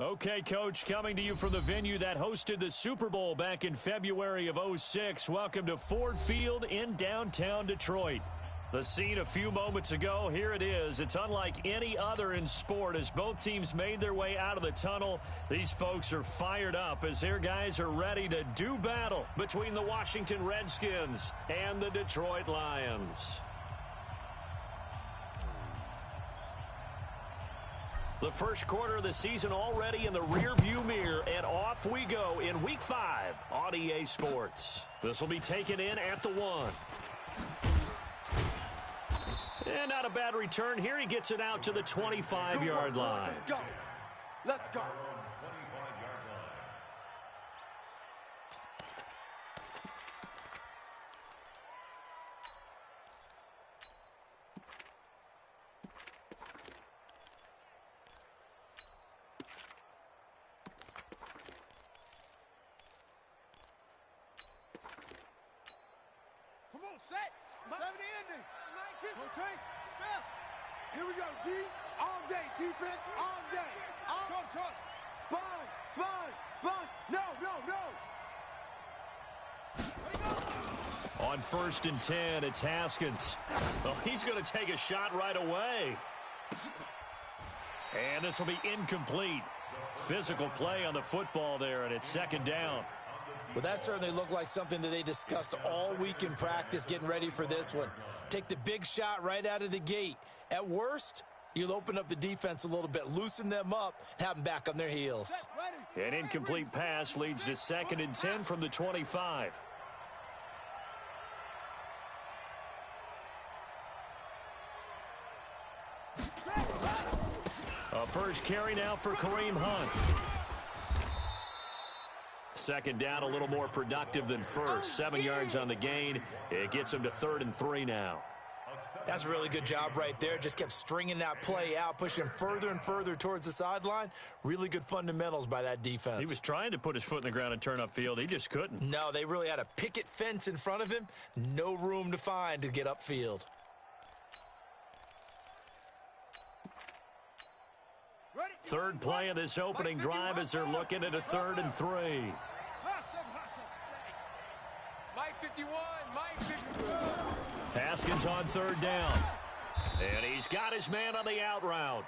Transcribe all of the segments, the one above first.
Okay, Coach, coming to you from the venue that hosted the Super Bowl back in February of '06. Welcome to Ford Field in downtown Detroit. The scene a few moments ago, here it is. It's unlike any other in sport as both teams made their way out of the tunnel. These folks are fired up as their guys are ready to do battle between the Washington Redskins and the Detroit Lions. The first quarter of the season already in the rearview mirror, and off we go in Week 5 on EA Sports. This will be taken in at the 1. And not a bad return here. He gets it out to the 25-yard line. Let's go. Let's go. Come on, set. 70 ending. Rotate. Spell. Here we go. D all day. Defense all day. Short. Sponge. No. On 1st and 10, it's Haskins. Well, he's going to take a shot right away. And this will be incomplete. Physical play on the football there, and it's 2nd down. Well, that certainly looked like something that they discussed all week in practice getting ready for this one. Take the big shot right out of the gate. At worst, you'll open up the defense a little bit, loosen them up, and have them back on their heels. An incomplete pass leads to 2nd and 10 from the 25. A first carry now for Kareem Hunt. 2nd down, a little more productive than first. 7 yards on the gain. It gets him to 3rd and 3 now. That's a really good job right there. Just kept stringing that play out, pushing him further and further towards the sideline. Really good fundamentals by that defense. He was trying to put his foot in the ground and turn upfield. He just couldn't. No, they really had a picket fence in front of him. No room to find to get upfield. Third play of this opening drive as they're looking at a 3rd and 3. Mike 51. Haskins on 3rd down. And he's got his man on the out route.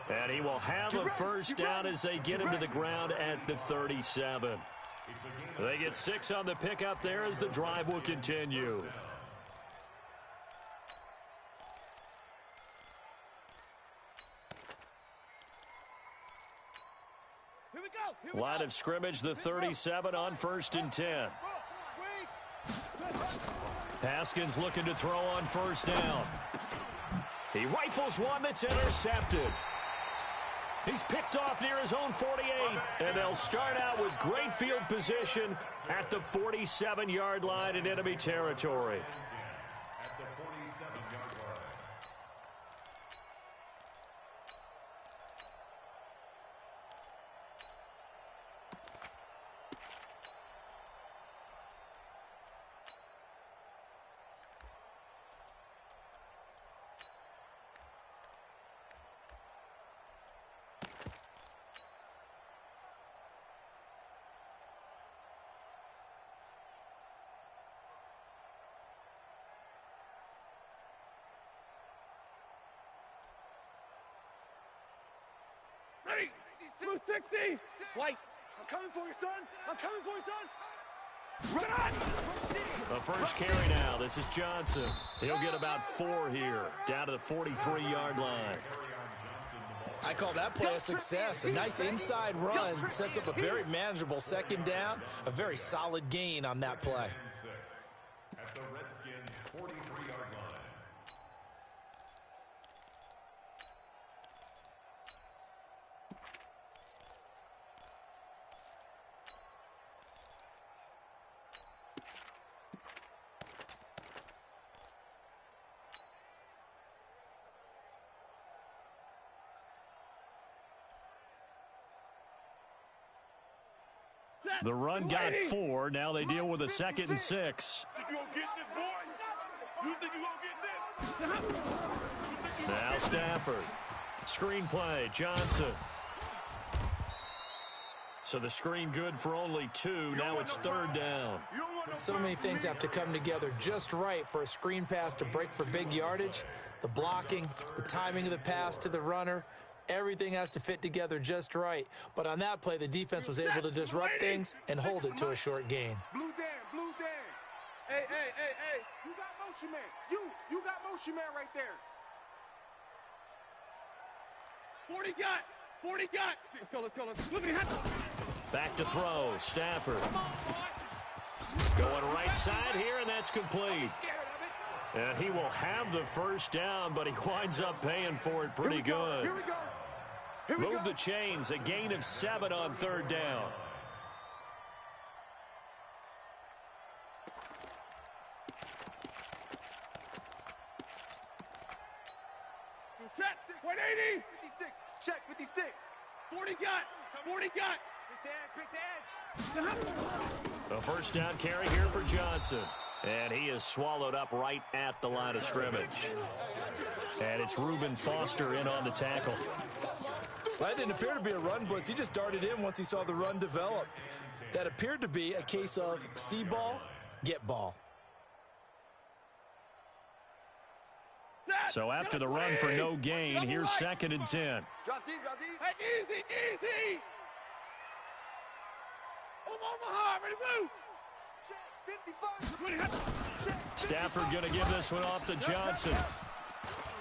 And he will have a first down as they get him to the ground at the 37. They get 6 on the pickup there as the drive will continue. Line of scrimmage, the 37 on 1st and 10. Haskins looking to throw on 1st down. He rifles one that's intercepted. He's picked off near his own 48, and they'll start out with great field position at the 47-yard line in enemy territory. Ready. 60. White. I'm coming for you, son. Run! The first carry now. This is Johnson. He'll get about 4 here, down to the 43-yard line. I call that play a success. A nice inside run sets up a very manageable 2nd down. A very solid gain on that play. At the Redskins' 43-yard line. The run got 4. Now they deal with a 2nd and 6. Now Stafford. Screen play. Johnson. So the screen good for only 2. Now it's third down. So many things have to come together just right for a screen pass to break for big yardage. The blocking, the timing of the pass to the runner, everything has to fit together just right. But on that play, the defense was able to disrupt things and hold it to a short gain. Blue Dan. Hey. You got motion man. You got motion man right there. 40 guts. Let's go. Back to throw. Stafford. Going right side here, and that's complete. And he will have the first down, but he winds up paying for it pretty good. Here we go. Move the chains. A gain of 7 on third down. Check. 180. 56. Check 56. 40 got. Quick edge. A first down carry here for Johnson. And he is swallowed up right at the line of scrimmage. And it's Reuben Foster in on the tackle. Well, that didn't appear to be a run blitz. He just darted in once he saw the run develop. That appeared to be a case of see ball, get ball. So after the run for no gain, here's 2nd and 10. Drop deep. Hey, easy. Omaha, ready to move. 55. Stafford going to give this one off to Johnson.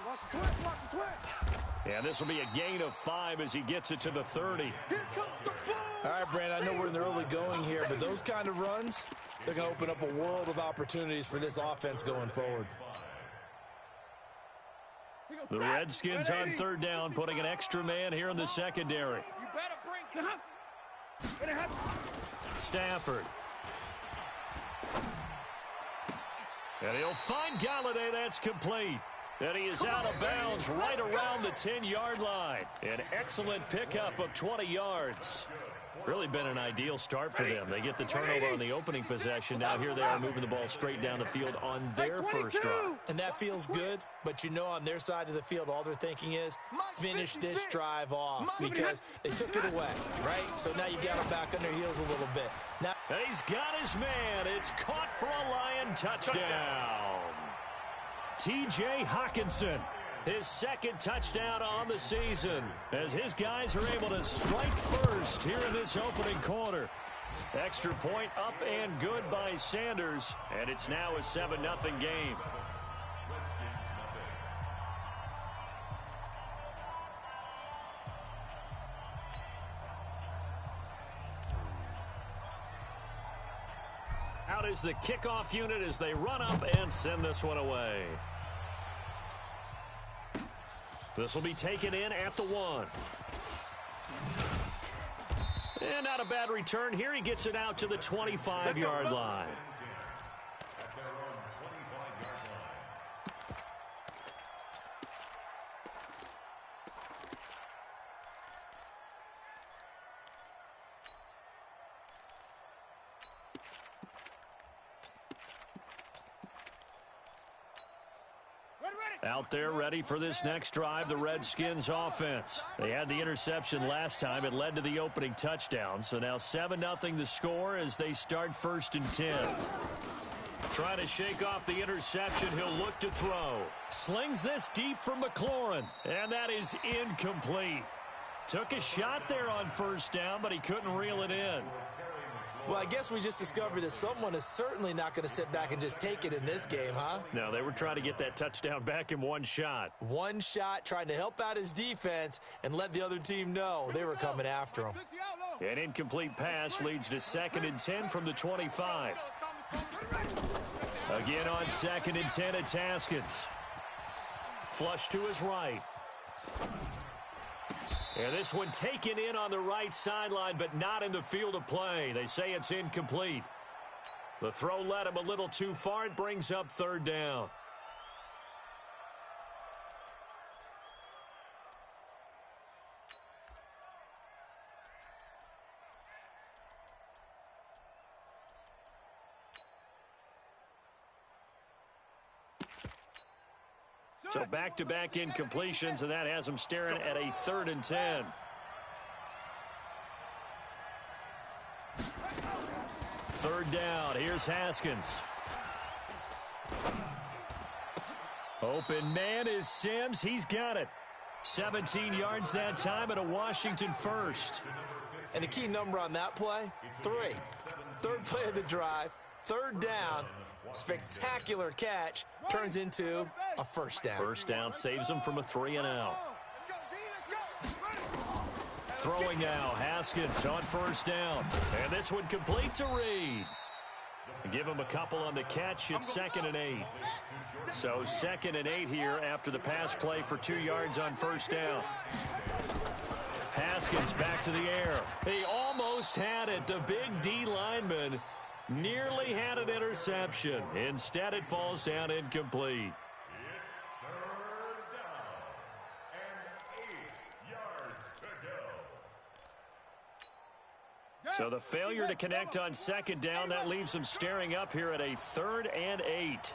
Watch the twist. And this will be a gain of 5 as he gets it to the 30. Here comes the ball. All right, Brandon, I know we're in the early going here, but those kind of runs, they're going to open up a world of opportunities for this offense going forward. The Redskins on third down, putting an extra man here in the secondary. You better bring Stafford. And he'll find Galladay. That's complete. And he is out of bounds right around the 10-yard line. An excellent pickup of 20 yards. Really been an ideal start for them. They get the turnover on the opening possession. Now here they are moving the ball straight down the field on their first drive. And that feels good, but you know on their side of the field, all they're thinking is finish this drive off because they took it away, right? So now you got them back on their heels a little bit. Now and he's got his man. It's caught for a Lion touchdown. T.J. Hawkinson, his 2nd touchdown on the season, as his guys are able to strike first here in this opening quarter. Extra point up and good by Sanders, and it's now a 7-0 game. Out is the kickoff unit as they run up and send this one away. This will be taken in at the 1. And not a bad return here. He gets it out to the 25-yard line. Out there ready for this next drive, the Redskins offense. They had the interception last time. It led to the opening touchdown. So now 7-0 the score as they start 1st and 10. Trying to shake off the interception. He'll look to throw. Slings this deep for McLaurin. And that is incomplete. Took a shot there on first down, but he couldn't reel it in. well, I guess we just discovered that someone is certainly not going to sit back and just take it in this game, huh? No, they were trying to get that touchdown back in one shot. One shot, trying to help out his defense and let the other team know they were coming after him. An incomplete pass leads to 2nd and 10 from the 25. Again on 2nd and 10 at Haskins. Flush to his right. And this one taken in on the right sideline, but not in the field of play. They say it's incomplete. The throw led him a little too far. It brings up 3rd down. So back-to-back incompletions, and that has them staring at a 3rd and 10. third down. Here's Haskins. Open man is Sims. He's got it. 17 yards that time and a Washington first. And the key number on that play, 3. Third play of the drive, third down, spectacular catch, turns into a first down. First down saves them from a 3-and-out. Throwing now, Haskins on first down. And this one complete to Reed. Give him a couple on the catch. It's 2nd and 8. So 2nd and 8 here after the pass play for 2 yards on first down. Haskins back to the air. He almost had it. The big D lineman nearly had an interception. Instead, it falls down incomplete. So the failure to connect on 2nd down, that leaves them staring up here at a 3rd and 8.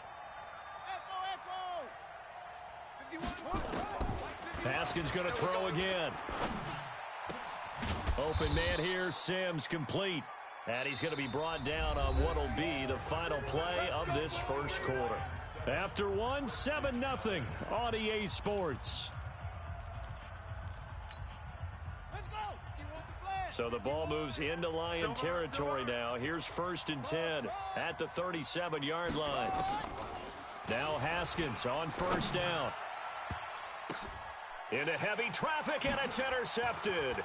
Haskins going to throw again. Open man here, Sims complete. And he's going to be brought down on what will be the final play of this first quarter. After 1, 7-0 on EA Sports. So the ball moves into Lion territory now. Here's 1st and 10 at the 37-yard line. Now Haskins on first down. Into heavy traffic, and it's intercepted.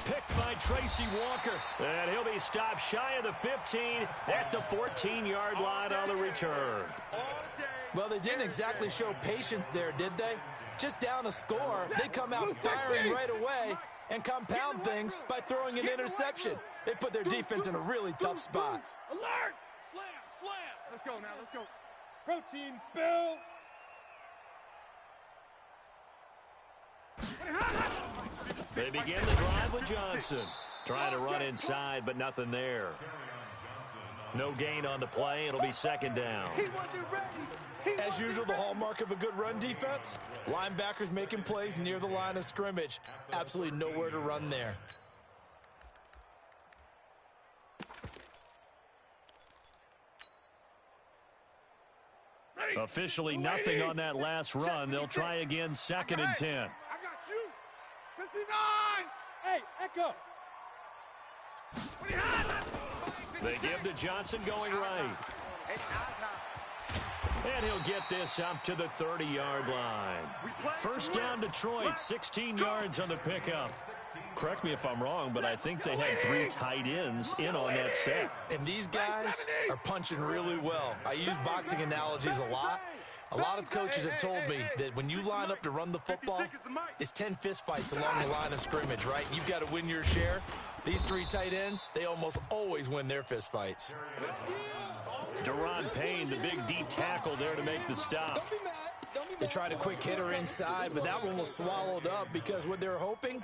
Picked by Tracy Walker. And he'll be stopped shy of the 15 at the 14-yard line on the return. Well, they didn't exactly show patience there, did they? Just down a score, they come out firing right away and compound things by throwing an interception. They put their defense in a really tough spot. Alert! Slam, slam. Let's go now, let's go. Protein spill. They begin the drive with Johnson. Trying to run inside, but nothing there. No gain on the play. It'll be 2nd down. As usual, the hallmark of a good run defense, linebackers making plays near the line of scrimmage. Absolutely nowhere to run there. Officially nothing on that last run. They'll try again, 2nd and 10. I got you. 59. Hey, Echo. They give to Johnson going right. And he'll get this up to the 30-yard line. First down Detroit, 16 yards on the pickup. Correct me if I'm wrong, but I think they had 3 tight ends in on that set. And these guys are punching really well. I use boxing analogies a lot. A lot of coaches have told me that when you line up to run the football, it's 10 fistfights along the line of scrimmage, right? You've got to win your share. These 3 tight ends, they almost always win their fistfights. Deron Payne, the big D tackle there to make the stop. They tried a quick hitter inside, but that one was swallowed up because what they're hoping,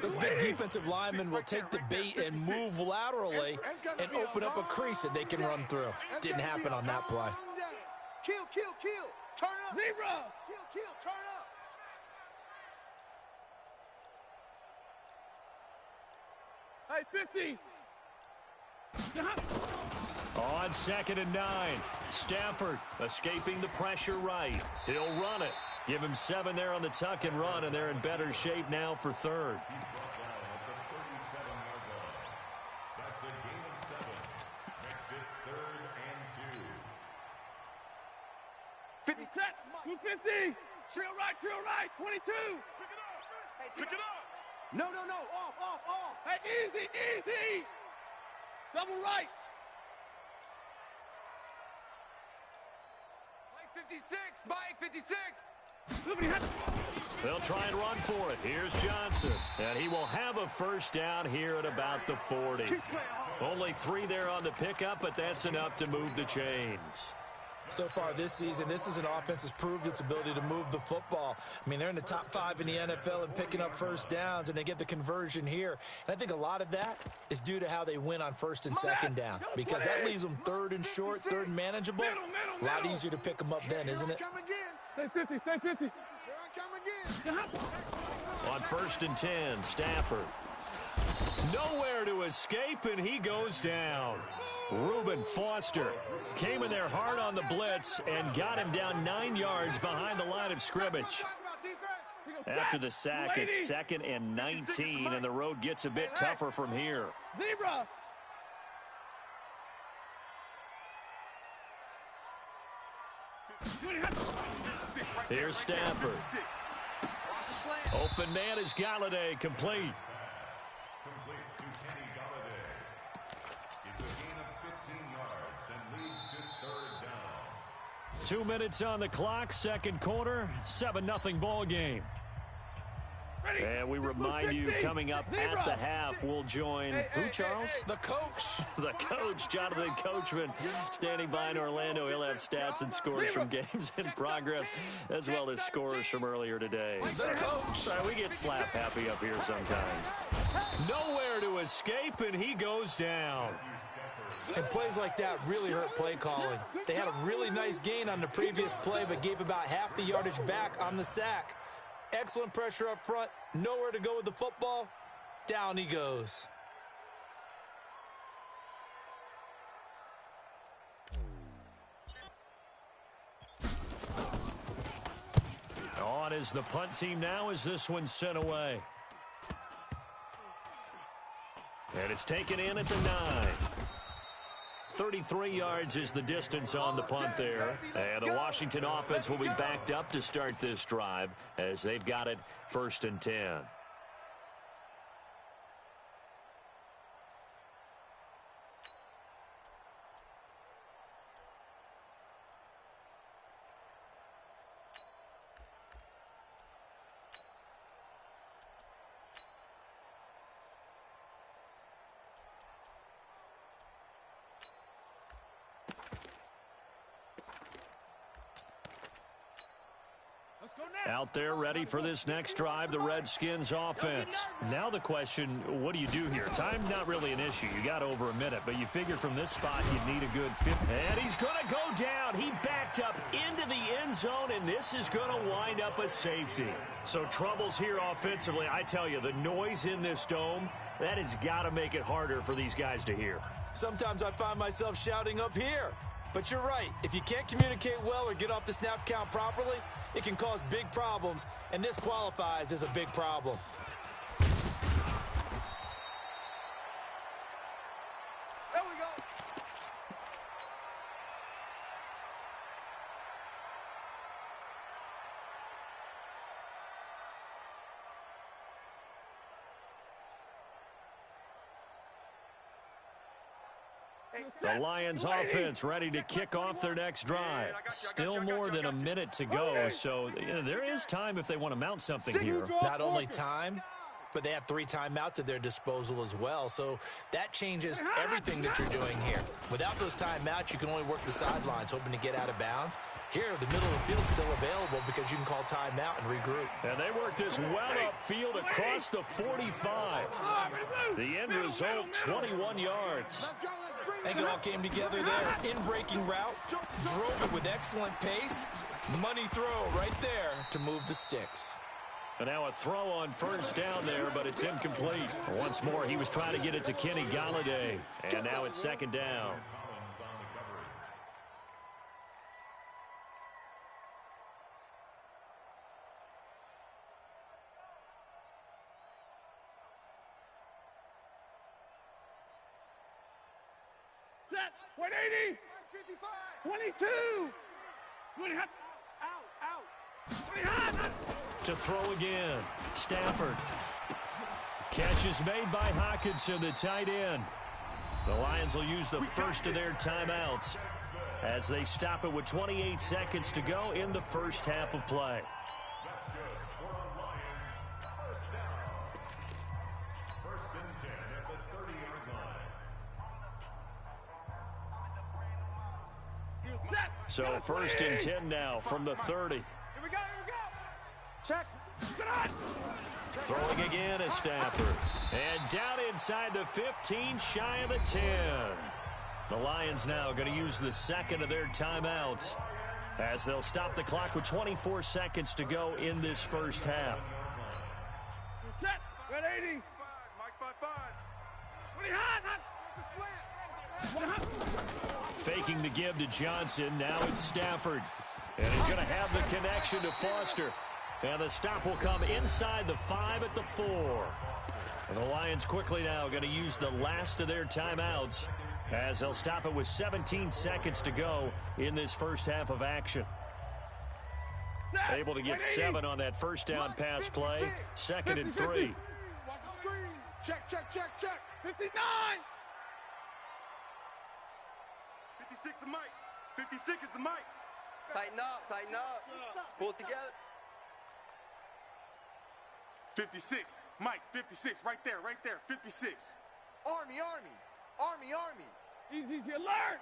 those big defensive linemen will take the bait and move laterally and open up a crease that they can run through. Didn't happen on that play. Kill, kill, kill. Turn up. Zebra. Kill, kill, turn up. Hey, 50. On 2nd and 9. Stafford escaping the pressure right. He'll run it. Give him 7 there on the tuck and run, and they're in better shape now for 3rd. That's a gain of 7. Makes it 3rd and 2. 50 set. 250. Trail right. 22. Pick it up. No. Off. Hey, easy. Double right. 56, Mike, 56. They'll try and run for it. Here's Johnson. And he will have a first down here at about the 40. Only 3 there on the pickup, but that's enough to move the chains. So far this season, this is an offense that's proved its ability to move the football. I mean, they're in the top 5 in the NFL and picking up first downs, and they get the conversion here. And I think a lot of that is due to how they win on 1st and 2nd down, because that leaves them 3rd and short, 3rd and manageable. A lot easier to pick them up then, isn't it? Stay 50. Here I come again. On 1st and 10, Stafford. Nowhere to escape, and he goes down. Reuben Foster came in there hard on the blitz and got him down 9 yards behind the line of scrimmage. After the sack, it's 2nd and 19, and the road gets a bit tougher from here. Zebra. Here's Stafford. Open man is Galladay, complete. Complete to Kenny Galladay. It's a gain of 15 yards and leads to 3rd down. 2 minutes on the clock, second quarter, 7-0 ball game. And we remind you, coming up at the half, we'll join who, Charles? The coach. The coach, Jonathan Coachman, standing by in Orlando. He'll have stats and scores from games in progress, as well as scores from earlier today. The coach. We get slap happy up here sometimes. Nowhere to escape, and he goes down. And plays like that really hurt play calling. They had a really nice gain on the previous play, but gave about half the yardage back on the sack. Excellent pressure up front. Nowhere to go with the football. Down he goes. On is the punt team now as this one's sent away. And it's taken in at the 9. 33 yards is the distance on the punt there. And the Washington offense will be backed up to start this drive as they've got it 1st and 10. Out there ready for this next drive, the Redskins offense. Now the question, what do you do here? Time not really an issue. You got over a minute, but you figured from this spot you'd need a good 50. And he's going to go down. He backed up into the end zone, and this is going to wind up a safety. So troubles here offensively. I tell you, the noise in this dome, that has got to make it harder for these guys to hear. Sometimes I find myself shouting up here. But you're right. If you can't communicate well or get off the snap count properly, it can cause big problems, and this qualifies as a big problem. There we go. The Lions offense ready to kick off their next drive. Still more than a minute to go, so there is time if they want to mount something here. Not only time, but they have 3 timeouts at their disposal as well, so that changes everything that you're doing here. Without those timeouts, you can only work the sidelines, hoping to get out of bounds. Here, the middle of the field is still available because you can call timeout and regroup. And they work this well upfield across the 45. The end result, 21 yards. I think it all came together there. In-breaking route, drove it with excellent pace. Money throw right there to move the sticks. And now a throw on first down there, but it's incomplete. Once more, he was trying to get it to Kenny Galladay. And now it's 2nd down. Set. 180. 22. 20. Out. Out. 20. To throw again. Stafford. Catch is made by Hockenson, the tight end. The Lions will use the first of their timeouts as they stop it with 28 seconds to go in the first half of play. That's good for the Lions. First down. 1st and 10 at the 30-yard line. So 1st and 10 now from the 30. Here we go. Check. Good on. Throwing again is Stafford. And down inside the 15, shy of the 10. The Lions now going to use the second of their timeouts as they'll stop the clock with 24 seconds to go in this first half. Set. 180. Mike 5-5. Faking the give to Johnson. Now it's Stafford. And he's going to have the connection to Foster. And the stop will come inside the 5 at the 4. And the Lions quickly now going to use the last of their timeouts as they'll stop it with 17 seconds to go in this first half of action. Able to get 7 on that first down pass play. 2nd and 3. Watch the screen. Check, check, check, check. 59. 56 the mic. 56 is the mic. Tighten up, tighten up. Pull it together. 56. Mike, 56. Right there, right there. 56. Army, army. Army, army. Easy, alert.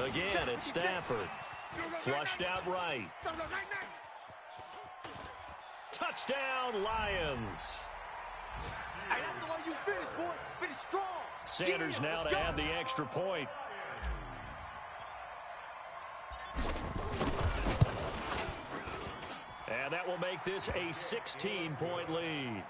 Again, it's Stafford. Flushed out right. Touchdown, Lions. Hey, that's the way you finish, boy. Finish strong. Sanders now to add the extra point. And that will make this a 16-point lead.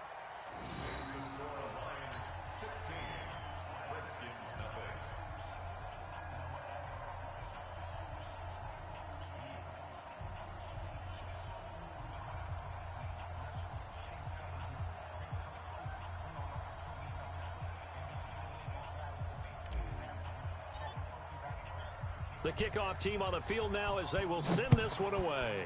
The kickoff team on the field now as they will send this one away.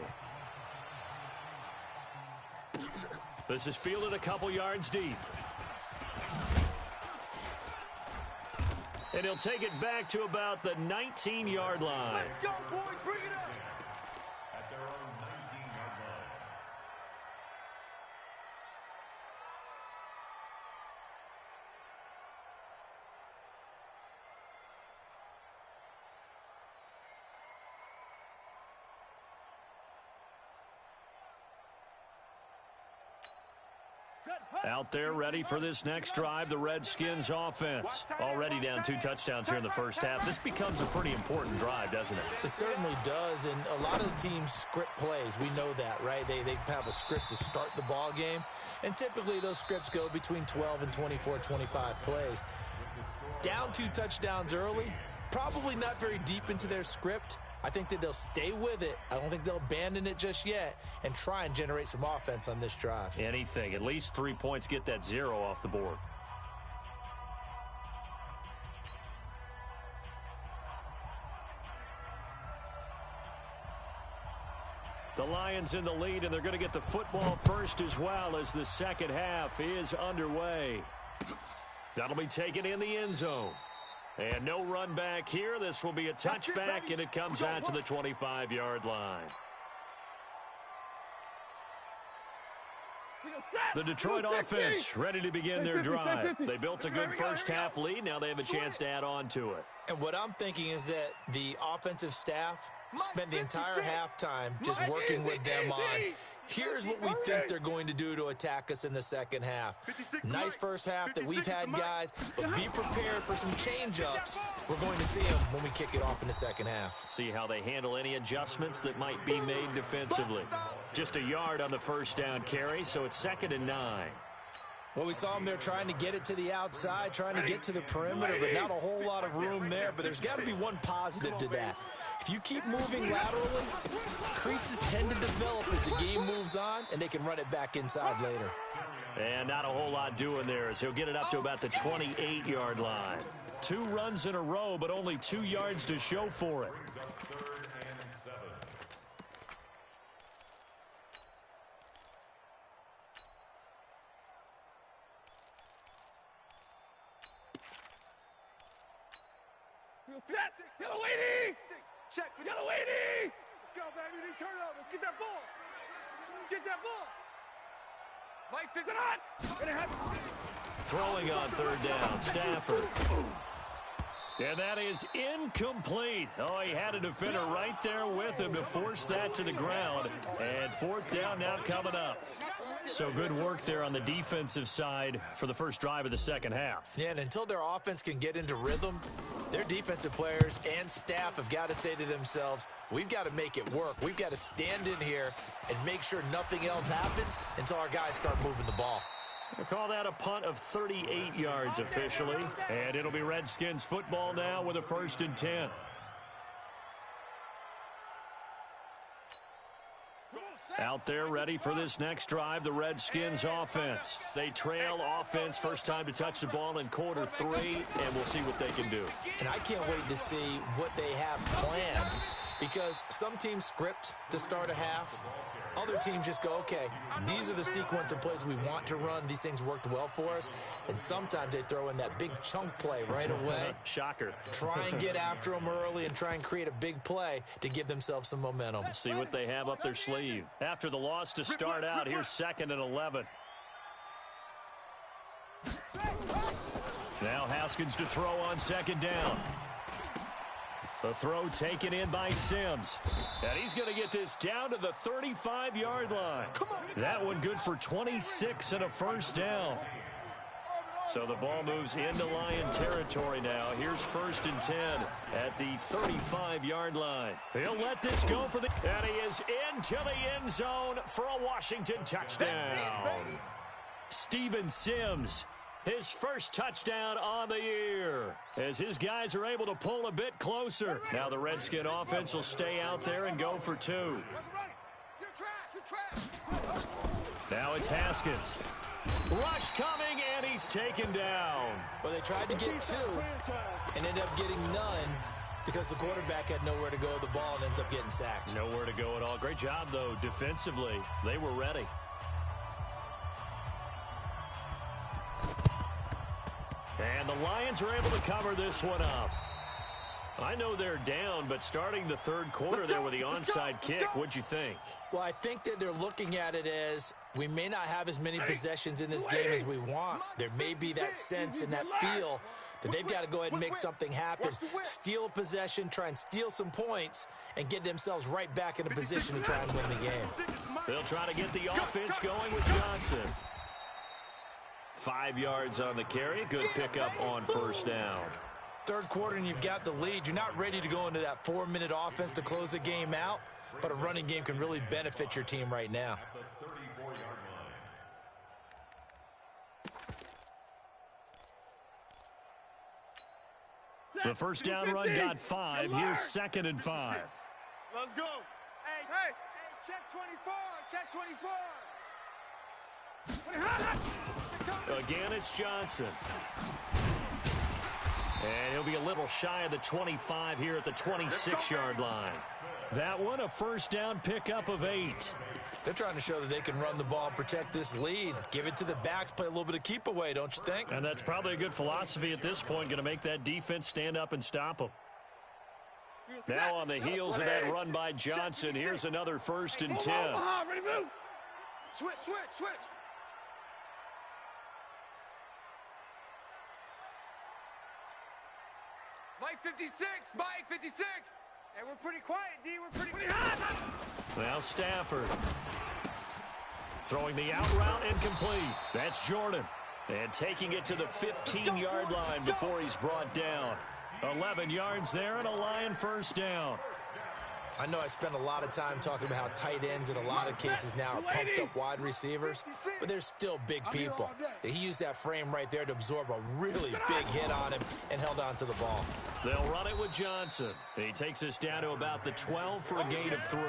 This is fielded a couple yards deep. And he'll take it back to about the 19-yard line. Let's go, boys. Bring it up. At their own 19-yard line. Out there ready for this next drive, the Redskins offense. Already down 2 touchdowns here in the first half. This becomes a pretty important drive, doesn't it? It certainly does, and a lot of the teams script plays. We know that, right? They have a script to start the ball game, and typically those scripts go between 12 and 24, 25 plays. Down 2 touchdowns early, probably not very deep into their script. I think that they'll stay with it. I don't think they'll abandon it just yet and try and generate some offense on this drive. Anything. At least 3 points, get that 0 off the board. The Lions in the lead, and they're going to get the football first as well as the second half is underway. That'll be taken in the end zone. And no run back here. This will be a touchback, and it comes out to the 25-yard line. The Detroit offense ready to begin their drive. They built a good first half lead. Now they have a chance to add on to it. And what I'm thinking is that the offensive staff spent the entire halftime just working with them on, here's what we think they're going to do to attack us in the second half. Nice first half that we've had, guys, but be prepared for some change-ups. We're going to see them when we kick it off in the second half. See how they handle any adjustments that might be made defensively. Just a yard on the first down carry, so it's 2nd and 9. Well, we saw them there trying to get it to the outside, trying to get to the perimeter, but not a whole lot of room there. But there's got to be one positive to that. If you keep moving laterally, creases tend to develop as the game moves on, and they can run it back inside later. And not a whole lot doing there as he'll get it up to about the 28-yard line. 2 runs in a row, but only 2 yards to show for it. Set. Yellow lady. Check. Yellow lady. Let's go, baby. They turn over. Let's get that ball. Let's get that ball. Mike, fix it on. Throwing on 3rd down, Stafford. And that is incomplete. Oh, he had a defender right there with him to force that to the ground. And 4th down now coming up. So good work there on the defensive side for the first drive of the second half. Yeah, and until their offense can get into rhythm, their defensive players and staff have got to say to themselves, we've got to make it work. We've got to stand in here and make sure nothing else happens until our guys start moving the ball. We'll call that a punt of 38 yards officially. And it'll be Redskins football now with a 1st and 10. Out there ready for this next drive, the Redskins offense. They trail offense, first time to touch the ball in quarter 3, and we'll see what they can do. And I can't wait to see what they have planned, because some teams script to start a half. Other teams just go, okay, these are the sequence of plays we want to run. These things worked well for us. And sometimes they throw in that big chunk play right away. Shocker. Try and get after them early and try and create a big play to give themselves some momentum. See what they have up their sleeve. After the loss to start out, here's 2nd and 11. Now Haskins to throw on 2nd down. The throw taken in by Sims. And he's going to get this down to the 35-yard line. That one good for 26 and a 1st down. So the ball moves into Lion territory now. Here's 1st and 10 at the 35-yard line. He'll let this go for the... And he is into the end zone for a Washington touchdown. Steven Sims, his first touchdown on the year, as his guys are able to pull a bit closer. Now the Redskin offense will stay out there and go for 2. Now it's Haskins. Rush coming, and he's taken down. Well, they tried to get 2 and ended up getting none because the quarterback had nowhere to go with the ball and ends up getting sacked. Nowhere to go at all. Great job, though, defensively. They were ready. And the Lions are able to cover this one up. I know they're down, but starting the 3rd quarter there with the onside kick, what'd you think? Well, I think that they're looking at it as we may not have as many possessions in this game as we want. There may be that sense and that feel that they've got to go ahead and make something happen, steal a possession, try and steal some points, and get themselves right back in a position to try and win the game. They'll try to get the offense going with Johnson. 5 yards on the carry. Good pickup on 1st down. 3rd quarter and you've got the lead. You're not ready to go into that 4-minute offense to close the game out, but a running game can really benefit your team right now. The 1st down run got 5. Here's 2nd and 5. Let's go. Hey, check 24. Check 24. Again, it's Johnson. And he'll be a little shy of the 25 here at the 26-yard line. That one, a 1st down pickup of 8. They're trying to show that they can run the ball and protect this lead. Give it to the backs, play a little bit of keep away, don't you think? And that's probably a good philosophy at this point, going to make that defense stand up and stop them. Now on the heels of that run by Johnson, here's another 1st and 10. Ready, move. Switch. Mike 56, Mike 56. Hey, we're pretty quiet, D. We're pretty hot. Now Stafford. Throwing the out route incomplete. That's Jordan. And taking it to the 15-yard line before he's brought down. 11 yards there and a Lion 1st down. I know I spent a lot of time talking about how tight ends in a lot of cases now are pumped up wide receivers, but they're still big people. He used that frame right there to absorb a really big hit on him and held on to the ball. They'll run it with Johnson. He takes us down to about the 12 for a gain of 3.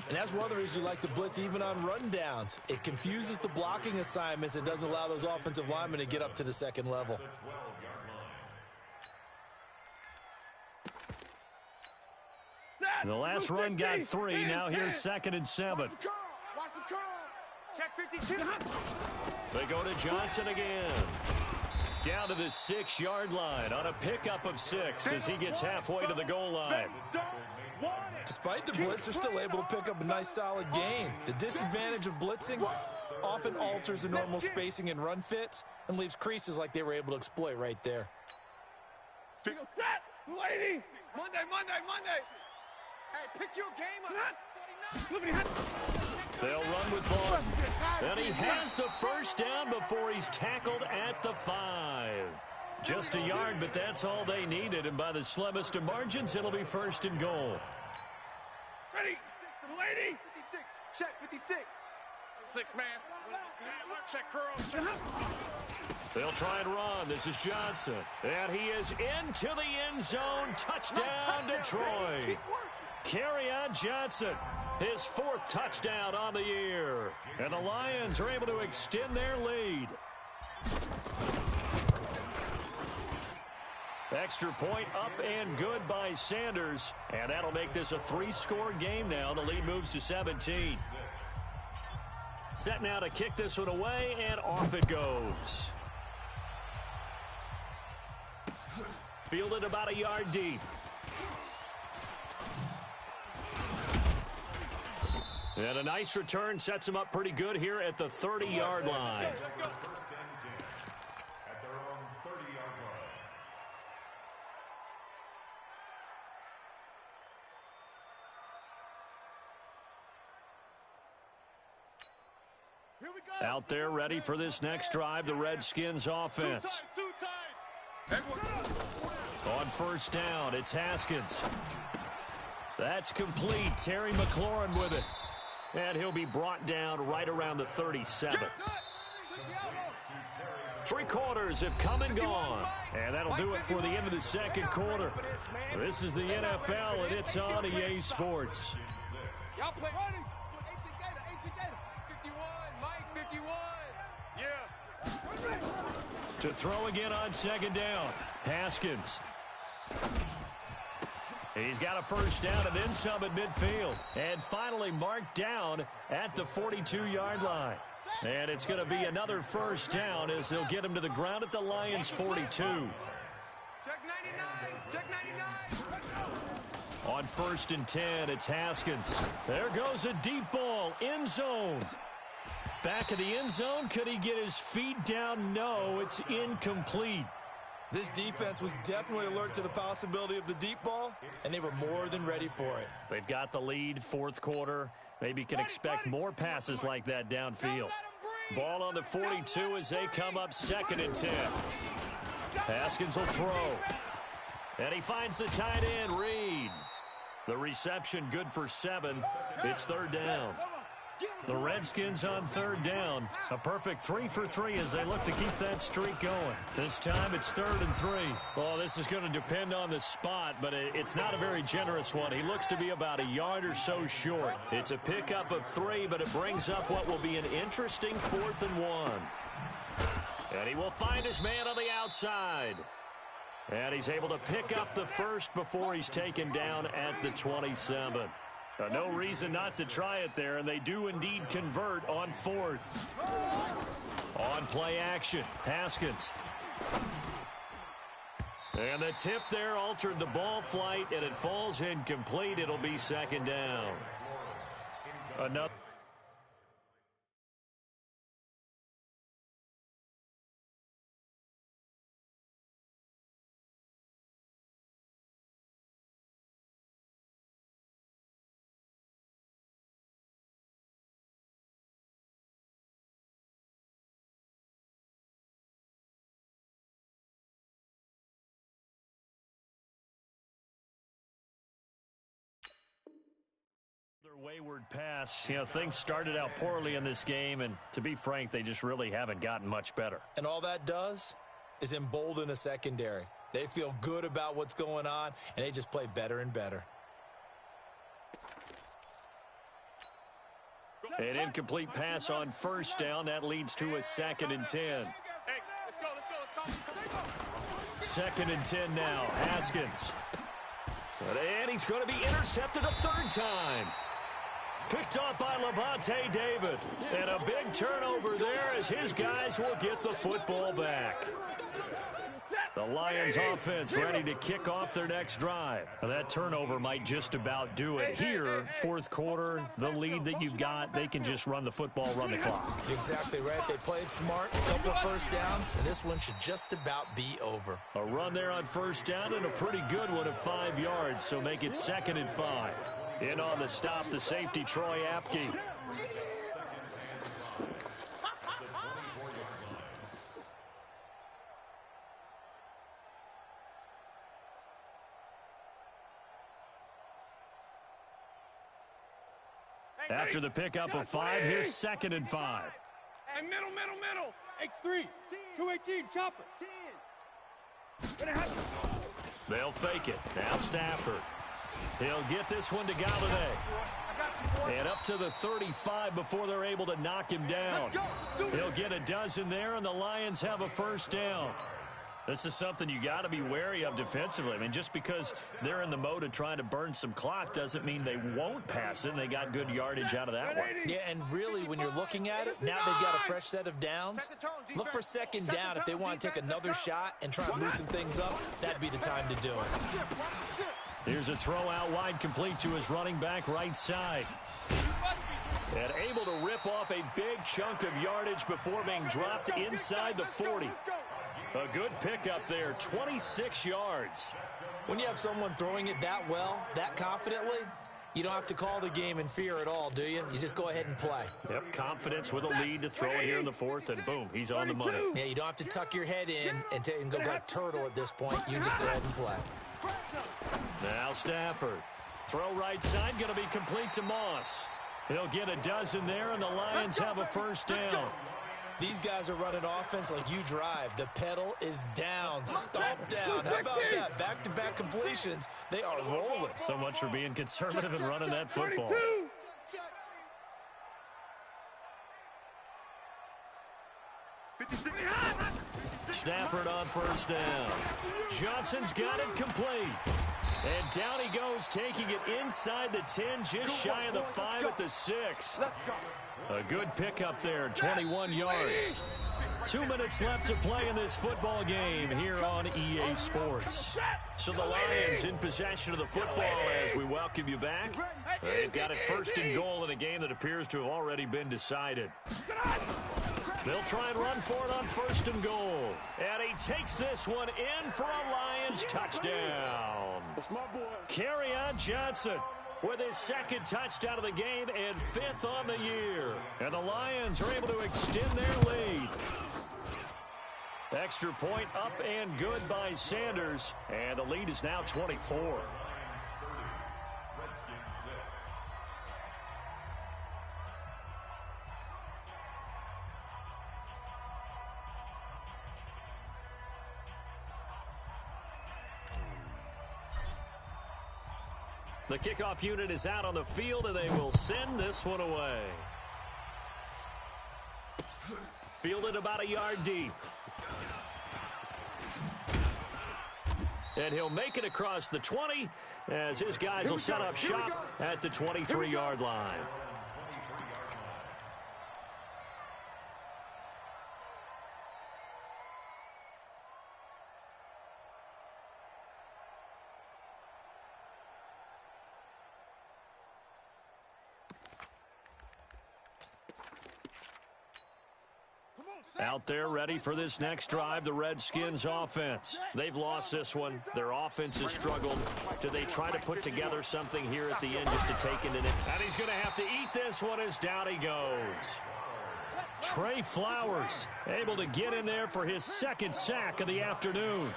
And that's one of the reasons you like to blitz even on rundowns. It confuses the blocking assignments. It doesn't allow those offensive linemen to get up to the 2nd level. The last run got 3. Now here's 2nd and 7. Watch the curl. Check 52. They go to Johnson again. Down to the 6-yard line on a pickup of 6 as he gets halfway to the goal line. Despite the blitz, they're still able to pick up a nice solid gain. The disadvantage of blitzing often alters the normal spacing and run fits and leaves creases like they were able to exploit right there. Set, lady. Monday. Hey, pick your game up. They'll run with Vaughn. And he has the 1st down before he's tackled at the 5. Just a yard, but that's all they needed. And by the slimmest of margins, it'll be 1st and goal. Ready, lady. 56. Check 56. 6 man. Check curl. Check. They'll try and run. This is Johnson. And he is into the end zone. Touchdown, Detroit. Kerryon Johnson, his 4th touchdown on the year. And the Lions are able to extend their lead. Extra point up and good by Sanders. And that'll make this a 3-score game now. The lead moves to 17. Set now to kick this one away, and off it goes. Fielded about a yard deep. And a nice return sets him up pretty good here at the 30-yard line. At their own 30-yard line. Here we go. Out there ready for this next drive, the Redskins offense. Two times. On first down, it's Haskins. That's complete. Terry McLaurin with it. And he'll be brought down right around the 37. 3 quarters have come and gone. And that'll do it for the end of the second quarter. This is the NFL, and it's on EA Sports. Y'all play. 51, Mike, 51. Yeah. To throw again on second down, Haskins. He's got a first down and then some at midfield. And finally marked down at the 42-yard line. And it's going to be another first down as they'll get him to the ground at the Lions' 42. Check 99. Check 99. On first and 10, it's Haskins. There goes a deep ball, end zone. Back of the end zone, could he get his feet down? No, it's incomplete. This defense was definitely alert to the possibility of the deep ball, and they were more than ready for it. They've got the lead, 4th quarter. Maybe you can expect more passes like that downfield. Ball on the 42 as they come up 2nd and 10. Haskins will throw. And he finds the tight end, Reed. The reception good for 7. It's 3rd down. The Redskins on 3rd down. A perfect 3 for 3 as they look to keep that streak going. This time it's 3rd and 3. Well, this is going to depend on the spot, but it's not a very generous one. He looks to be about a yard or so short. It's a pickup of 3, but it brings up what will be an interesting 4th and 1. And he will find his man on the outside. And he's able to pick up the first before he's taken down at the 27. No reason not to try it there, and they do indeed convert on 4th. On play action, Haskins. And the tip there altered the ball flight, and it falls incomplete. It'll be 2nd down. Another. Wayward pass. You know, things started out poorly in this game, and to be frank, they just really haven't gotten much better. And all that does is embolden a secondary. They feel good about what's going on, and they just play better and better. An incomplete pass on first down. That leads to a 2nd and 10. Hey, let's go. 2nd and 10 now. Haskins. And he's going to be intercepted a 3rd time. Picked off by Levante David. And a big turnover there as his guys will get the football back. The Lions offense ready to kick off their next drive. Now, that turnover might just about do it. Here, 4th quarter, the lead that you've got, they can just run the football, run the clock. Exactly right. They played smart, a couple of first downs, and this one should just about be over. A run there on first down and a pretty good one of 5 yards, so make it 2nd and 5. In on the stop, the safety, Troy Apke. After the pickup of 5, here's 2nd and 5. And middle. X3, 218, chopper. 10. They'll fake it. Now Stafford. He'll get this one to Galladay. And up to the 35 before they're able to knock him down. He'll get a dozen there, and the Lions have a first down. This is something you got to be wary of defensively. I mean, just because they're in the mode of trying to burn some clock doesn't mean they won't pass it, and they got good yardage out of that one. Yeah, and really, when you're looking at it, now they've got a fresh set of downs. Look for 2nd down. If they want to take another shot and try and loosen things up, that'd be the time to do it. Here's a throw out wide, complete to his running back right side. And able to rip off a big chunk of yardage before being dropped inside the 40. A good pickup there, 26 yards. When you have someone throwing it that well, that confidently, you don't have to call the game in fear at all, do you? You just go ahead and play. Yep, confidence with a lead to throw it here in the 4th, and boom, he's on the money. Yeah, you don't have to tuck your head in and go like turtle at this point. You can just go ahead and play. Now Stafford. Throw right side, going to be complete to Moss. He'll get a dozen there, and the Lions have a first down. These guys are running offense like you drive. The pedal is down, stomp down. How about that? Back-to-back completions. They are rolling. So much for being conservative and running that football. Stafford on first down. Johnson's got it complete. And down he goes, taking it inside the 10, just shy of the 5 at the 6. A good pickup there, 21 yards. 2 minutes left to play in this football game here on EA Sports. So the Lions in possession of the football as we welcome you back. They've got it 1st and goal in a game that appears to have already been decided. They'll try and run for it on 1st and goal. And he takes this one in for a Lions touchdown. Kerryon Johnson with his 2nd touchdown of the game and 5th on the year. And the Lions are able to extend their lead. Extra point up and good by Sanders. And the lead is now 24. The kickoff unit is out on the field, and they will send this one away. Fielded about a yard deep. And he'll make it across the 20 as his guys will set up shop at the 23-yard line. Out there ready for this next drive, the Redskins offense. They've lost this one. Their offense has struggled. Do they try to put together something here at the end just to take it in it? And he's going to have to eat this one as down he goes. Trey Flowers able to get in there for his 2nd sack of the afternoon.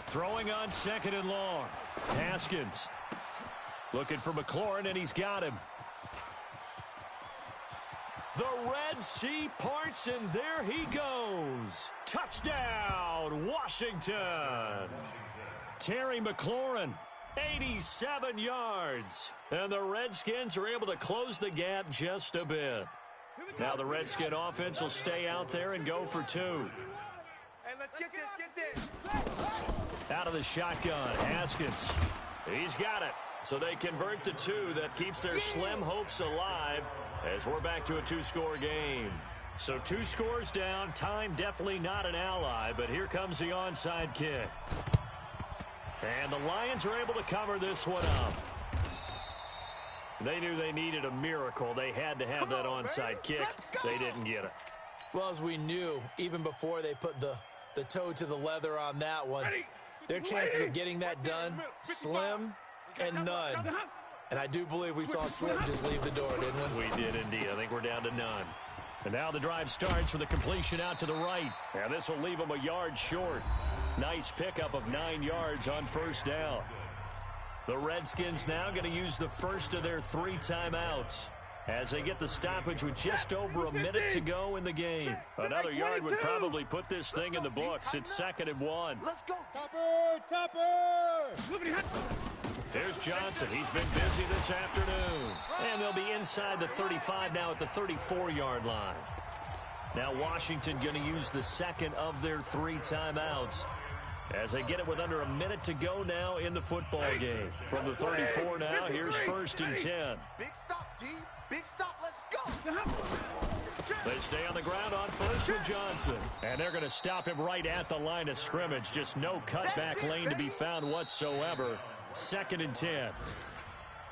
Throwing on 2nd and long. Haskins looking for McLaurin, and he's got him. The Red Sea parts, and there he goes. Touchdown, Washington. Terry McLaurin, 87 yards. And the Redskins are able to close the gap just a bit. Now the Redskin offense will stay out there and go for 2. Hey, let's get this. Out of the shotgun, Haskins. He's got it. So they convert the 2. That keeps their slim hopes alive as we're back to a 2-score game. So 2 scores down. Time definitely not an ally, but here comes the onside kick. And the Lions are able to cover this one up. They knew they needed a miracle. They had to have that onside kick. They didn't get it. Well, as we knew, even before they put the toe to the leather on that one, their chances of getting that done, slim and none. And I do believe we saw Slim just leave the door, didn't we? We did indeed. I think we're down to none. And now the drive starts with a completion out to the right. And this will leave them a yard short. Nice pickup of 9 yards on first down. The Redskins now going to use the first of their 3 timeouts as they get the stoppage with just over a minute to go in the game. Another yard would probably put this thing in the books. It's 2nd and 1. Let's go. Topper! Here's Johnson. He's been busy this afternoon. And they'll be inside the 35 now at the 34-yard line. Now Washington going to use the second of their 3 timeouts as they get it with under a minute to go now in the football game. From the 34 now, here's 1st and 10. Big stop, D. Big stop. Let's go. They stay on the ground on first with Johnson. And they're going to stop him right at the line of scrimmage. Just no cutback lane to be found whatsoever. 2nd and 10.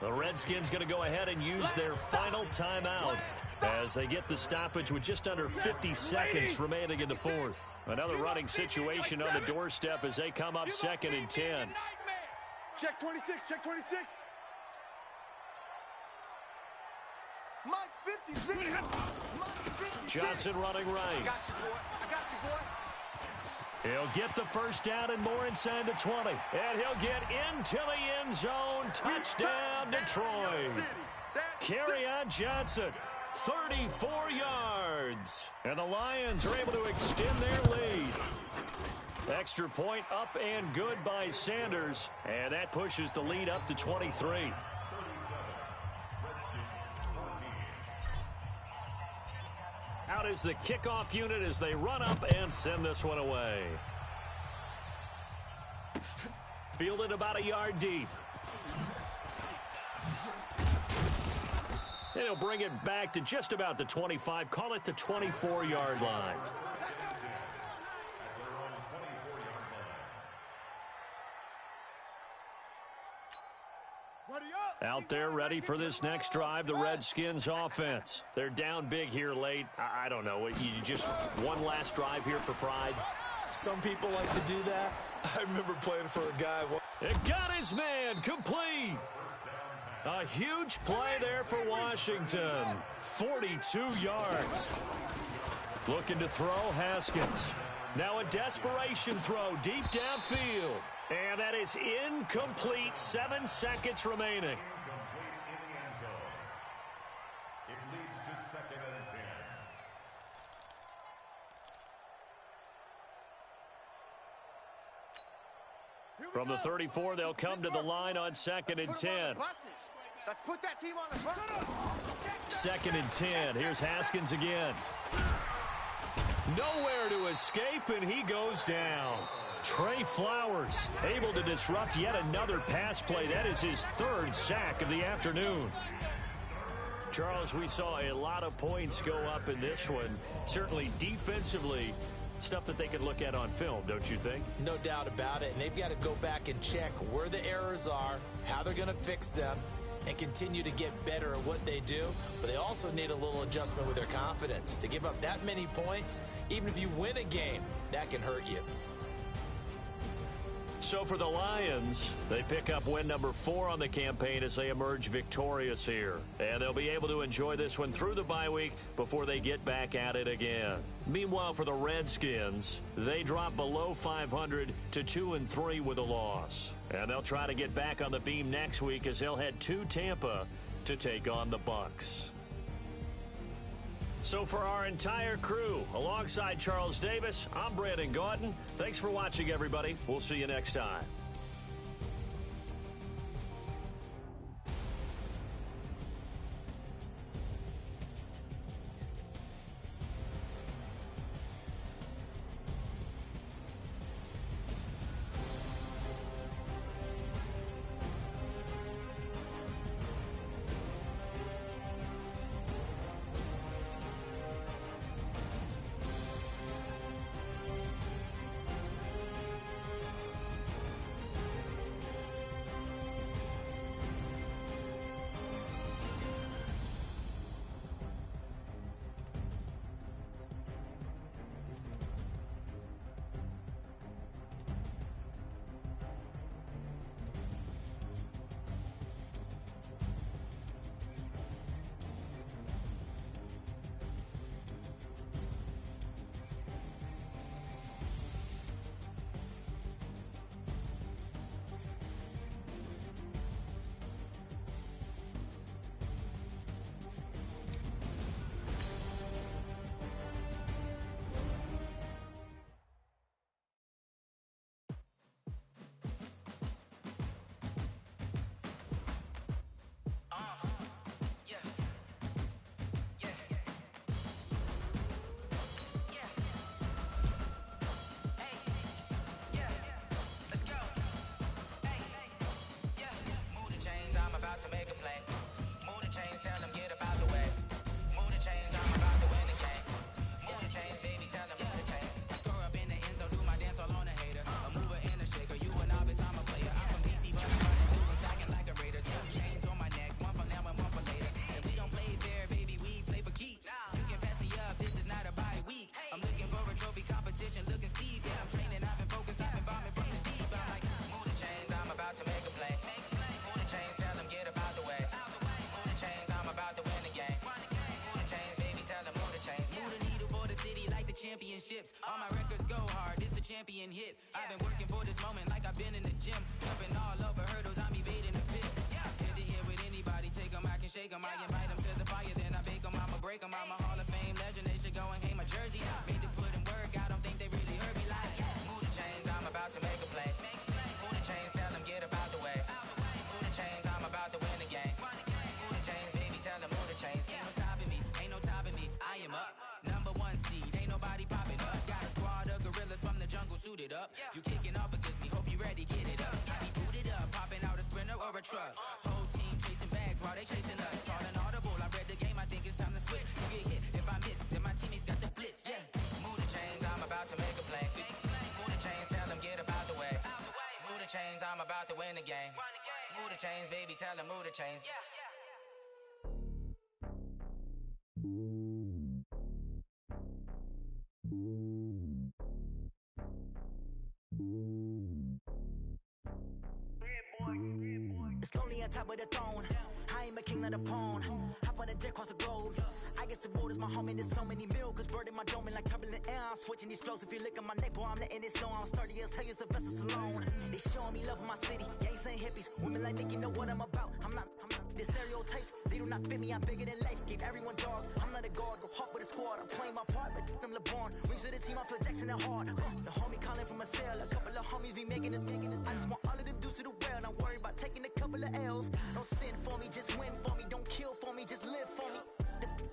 The Redskins going to go ahead and use their final timeout as they get the stoppage with just under 50 seconds remaining in the 4th. Another running situation on the doorstep as they come up 2nd and 10. Check 26, check 26. Mike 56. Mike 56. Johnson running I right. got you, boy. I got you, boy. He'll get the first down and more inside the 20. And he'll get into the end zone. Touchdown, Detroit. Carry on Johnson. 34 yards. And the Lions are able to extend their lead. Extra point up and good by Sanders. And that pushes the lead up to 23. Out is the kickoff unit as they run up and send this one away. Fielded about a yard deep. And he'll bring it back to just about the 25. Call it the 24-yard line. Out there ready for this next drive, the Redskins offense. They're down big here late. I don't know. You just one last drive here for pride? Some people like to do that. I remember playing for a guy. It got his man complete. A huge play there for Washington. 42 yards. Looking to throw Haskins. Now a desperation throw deep downfield. And that is incomplete. 7 seconds remaining. It leads to 2nd and 10. From the 34, they'll come to the line on 2nd and 10. Let's put that team on the bus. 2nd and 10. Here's Haskins again. Nowhere to escape, and he goes down. Trey Flowers able to disrupt yet another pass play. That is his 3rd sack of the afternoon. Charles, we saw a lot of points go up in this one. Certainly defensively, stuff that they could look at on film, don't you think? No doubt about it. And they've got to go back and check where the errors are, how they're going to fix them, and continue to get better at what they do. But they also need a little adjustment with their confidence. To give up that many points, even if you win a game, that can hurt you. So for the Lions, they pick up win number 4 on the campaign as they emerge victorious here. And they'll be able to enjoy this one through the bye week before they get back at it again. Meanwhile, for the Redskins, they drop below 500 to 2-3 with a loss. And they'll try to get back on the beam next week as they'll head to Tampa to take on the Bucs. So for our entire crew, alongside Charles Davis, I'm Brandon Gaudin. Thanks for watching, everybody. We'll see you next time. tell them get up out the way. Move the chains, I'm about to win the game. Move the chains, baby, tell them move the chains. I score up in the end zone, do my dance all on a hater. A mover and a shaker, you a novice, I'm a player. I'm from DC, but I'm running through and sacking like a raider. 2 chains on my neck, one for now and one for later. If we don't play fair, baby, we play for keeps. You can pass me up, this is not a bye week. I'm looking for a trophy competition, looking steep. Yeah, I'm training, I've been focused, I've been bombing from the deep. I'm like, move the chains, I'm about to make a play. Move the chains, tell them get up out the way. Move the chains, I'm about to win the game. Move the chains, baby, tell them move the chains. Move the needle for the city like the championships. All my records go hard, this a champion hit. I've been working for this moment like I've been in the gym. Jumping all over hurdles, I'm evading the pit. Head to head with anybody, take them, I can shake them. I invite them to the fire, then I bake them, I'ma break them. I'm a Hall of Fame legend, they should go and hang my jersey. Made to put in work, I don't think they really heard me like. Move the chains, I'm about to make a play. Move the chains, tell them get up out the way. Move the chains, I'm about to win the game. Move the chains, baby, tell them move the chains. Ain't no stopping me, ain't no topping me. I am up, #1 seed, ain't nobody popping up. Got a squad of gorillas from the jungle suited up. You kicking off against me, hope you ready, get it up. I be booted up, popping out a sprinter or a truck. Whole team chasing bags while they chasing us. Calling audible, I read the game, I think it's time to switch. You get hit, if I miss, then my teammates got the blitz, yeah. Move the chains, I'm about to make a play. Move the chains, tell them get up out the way. Move the chains, I'm about to win the game. Move the chains, baby, tell them move the chains. It's lonely on top of the throne. I ain't a king of the pawn. Hop on a jet across the globe. I guess the road is my home and there's so many milkers bird in my dome and like turbulent air. I'm switching these flows. If you look at my neck, boy, I'm letting it slow. I'm sturdy as hell, as a vessel alone. They showing me love in my city. Gangs ain't hippies. Women like Nick, you know what I'm about. I'm not. The stereotypes, they do not fit me. I'm bigger than life. Gave everyone jobs. I'm not a guard. Go hawk with a squad. I'm playing my part, but I'm LeBron. Rings to the team, I feel Jackson and hard. The homie calling from a cell. A couple of homies be making it. I just want all of them dudes to the well. Not worry about taking a couple of L's. Don't sin for me, just win for me. Don't kill for me, just live for me.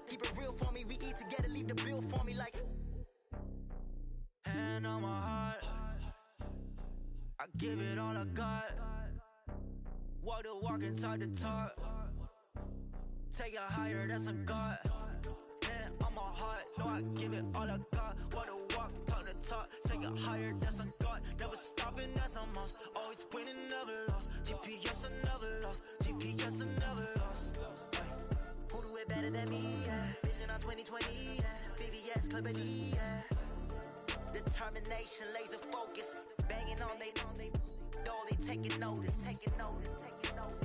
Keep it real for me. We eat together, leave the bill for me like. Hand on my heart, I give it all I got. Walk the walk and talk the talk. Take it higher, that's a God. Hand on my heart, no, I give it all I got. Walk the walk, talk the talk. Take it higher, that's a God. Never stopping, that's a must. Always winning, never lost. GPS, I never lost. GPS, I never lost. Who do it better than me? Yeah. Vision on 2020. Yeah. VVS, Clippity. Yeah. Determination, laser focus. Banging on they door, they taking notice. Taking notice, taking notice.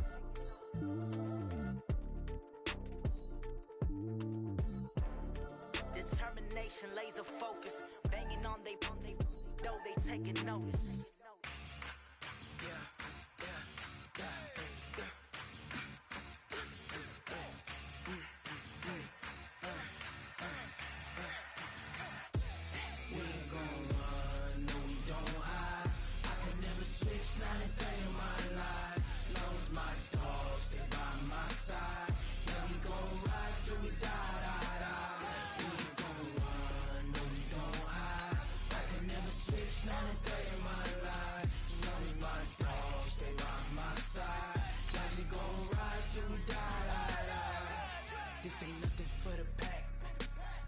Determination, laser focus. Banging on they door, they taking notice. Not a day in my life. Knows my dogs, they by my side. Yeah, we gon' ride till we die. We ain't gon' run, no, we don't hide. I can never switch, not a day in my life. Knows my dogs, they by my side. Yeah, we gon' ride till we die. This ain't nothing for the pack.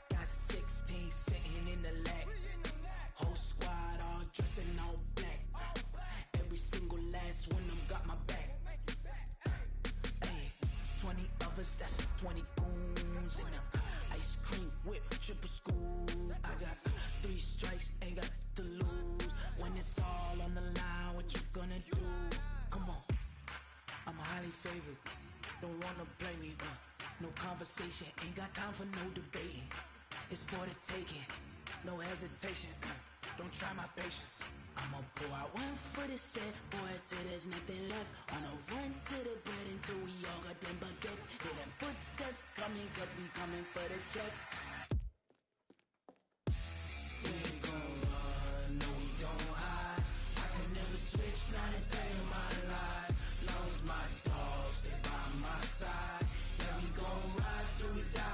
Got 16 sitting in the lag. Whole squad all dressing all black. Every single last one of them got my back. Hey, 20 of us, that's 20 goons in the ice cream whip, triple scoop. I got 3 strikes, ain't got to lose. When it's all on the line, what you gonna do? Come on, I'm highly favored. Don't wanna blame me. No conversation, ain't got time for no debating. It's for the taking, no hesitation. Don't try my patience. I'ma pour out one for the set, boy, till there's nothing left. On a run to the bread until we all got them baguettes. Hear them footsteps coming, cause we coming for the check. We ain't gon' run, no, we don't hide. I can never switch, not a day in my life. Knows my dogs, they by my side. Yeah, we gon' ride till we die.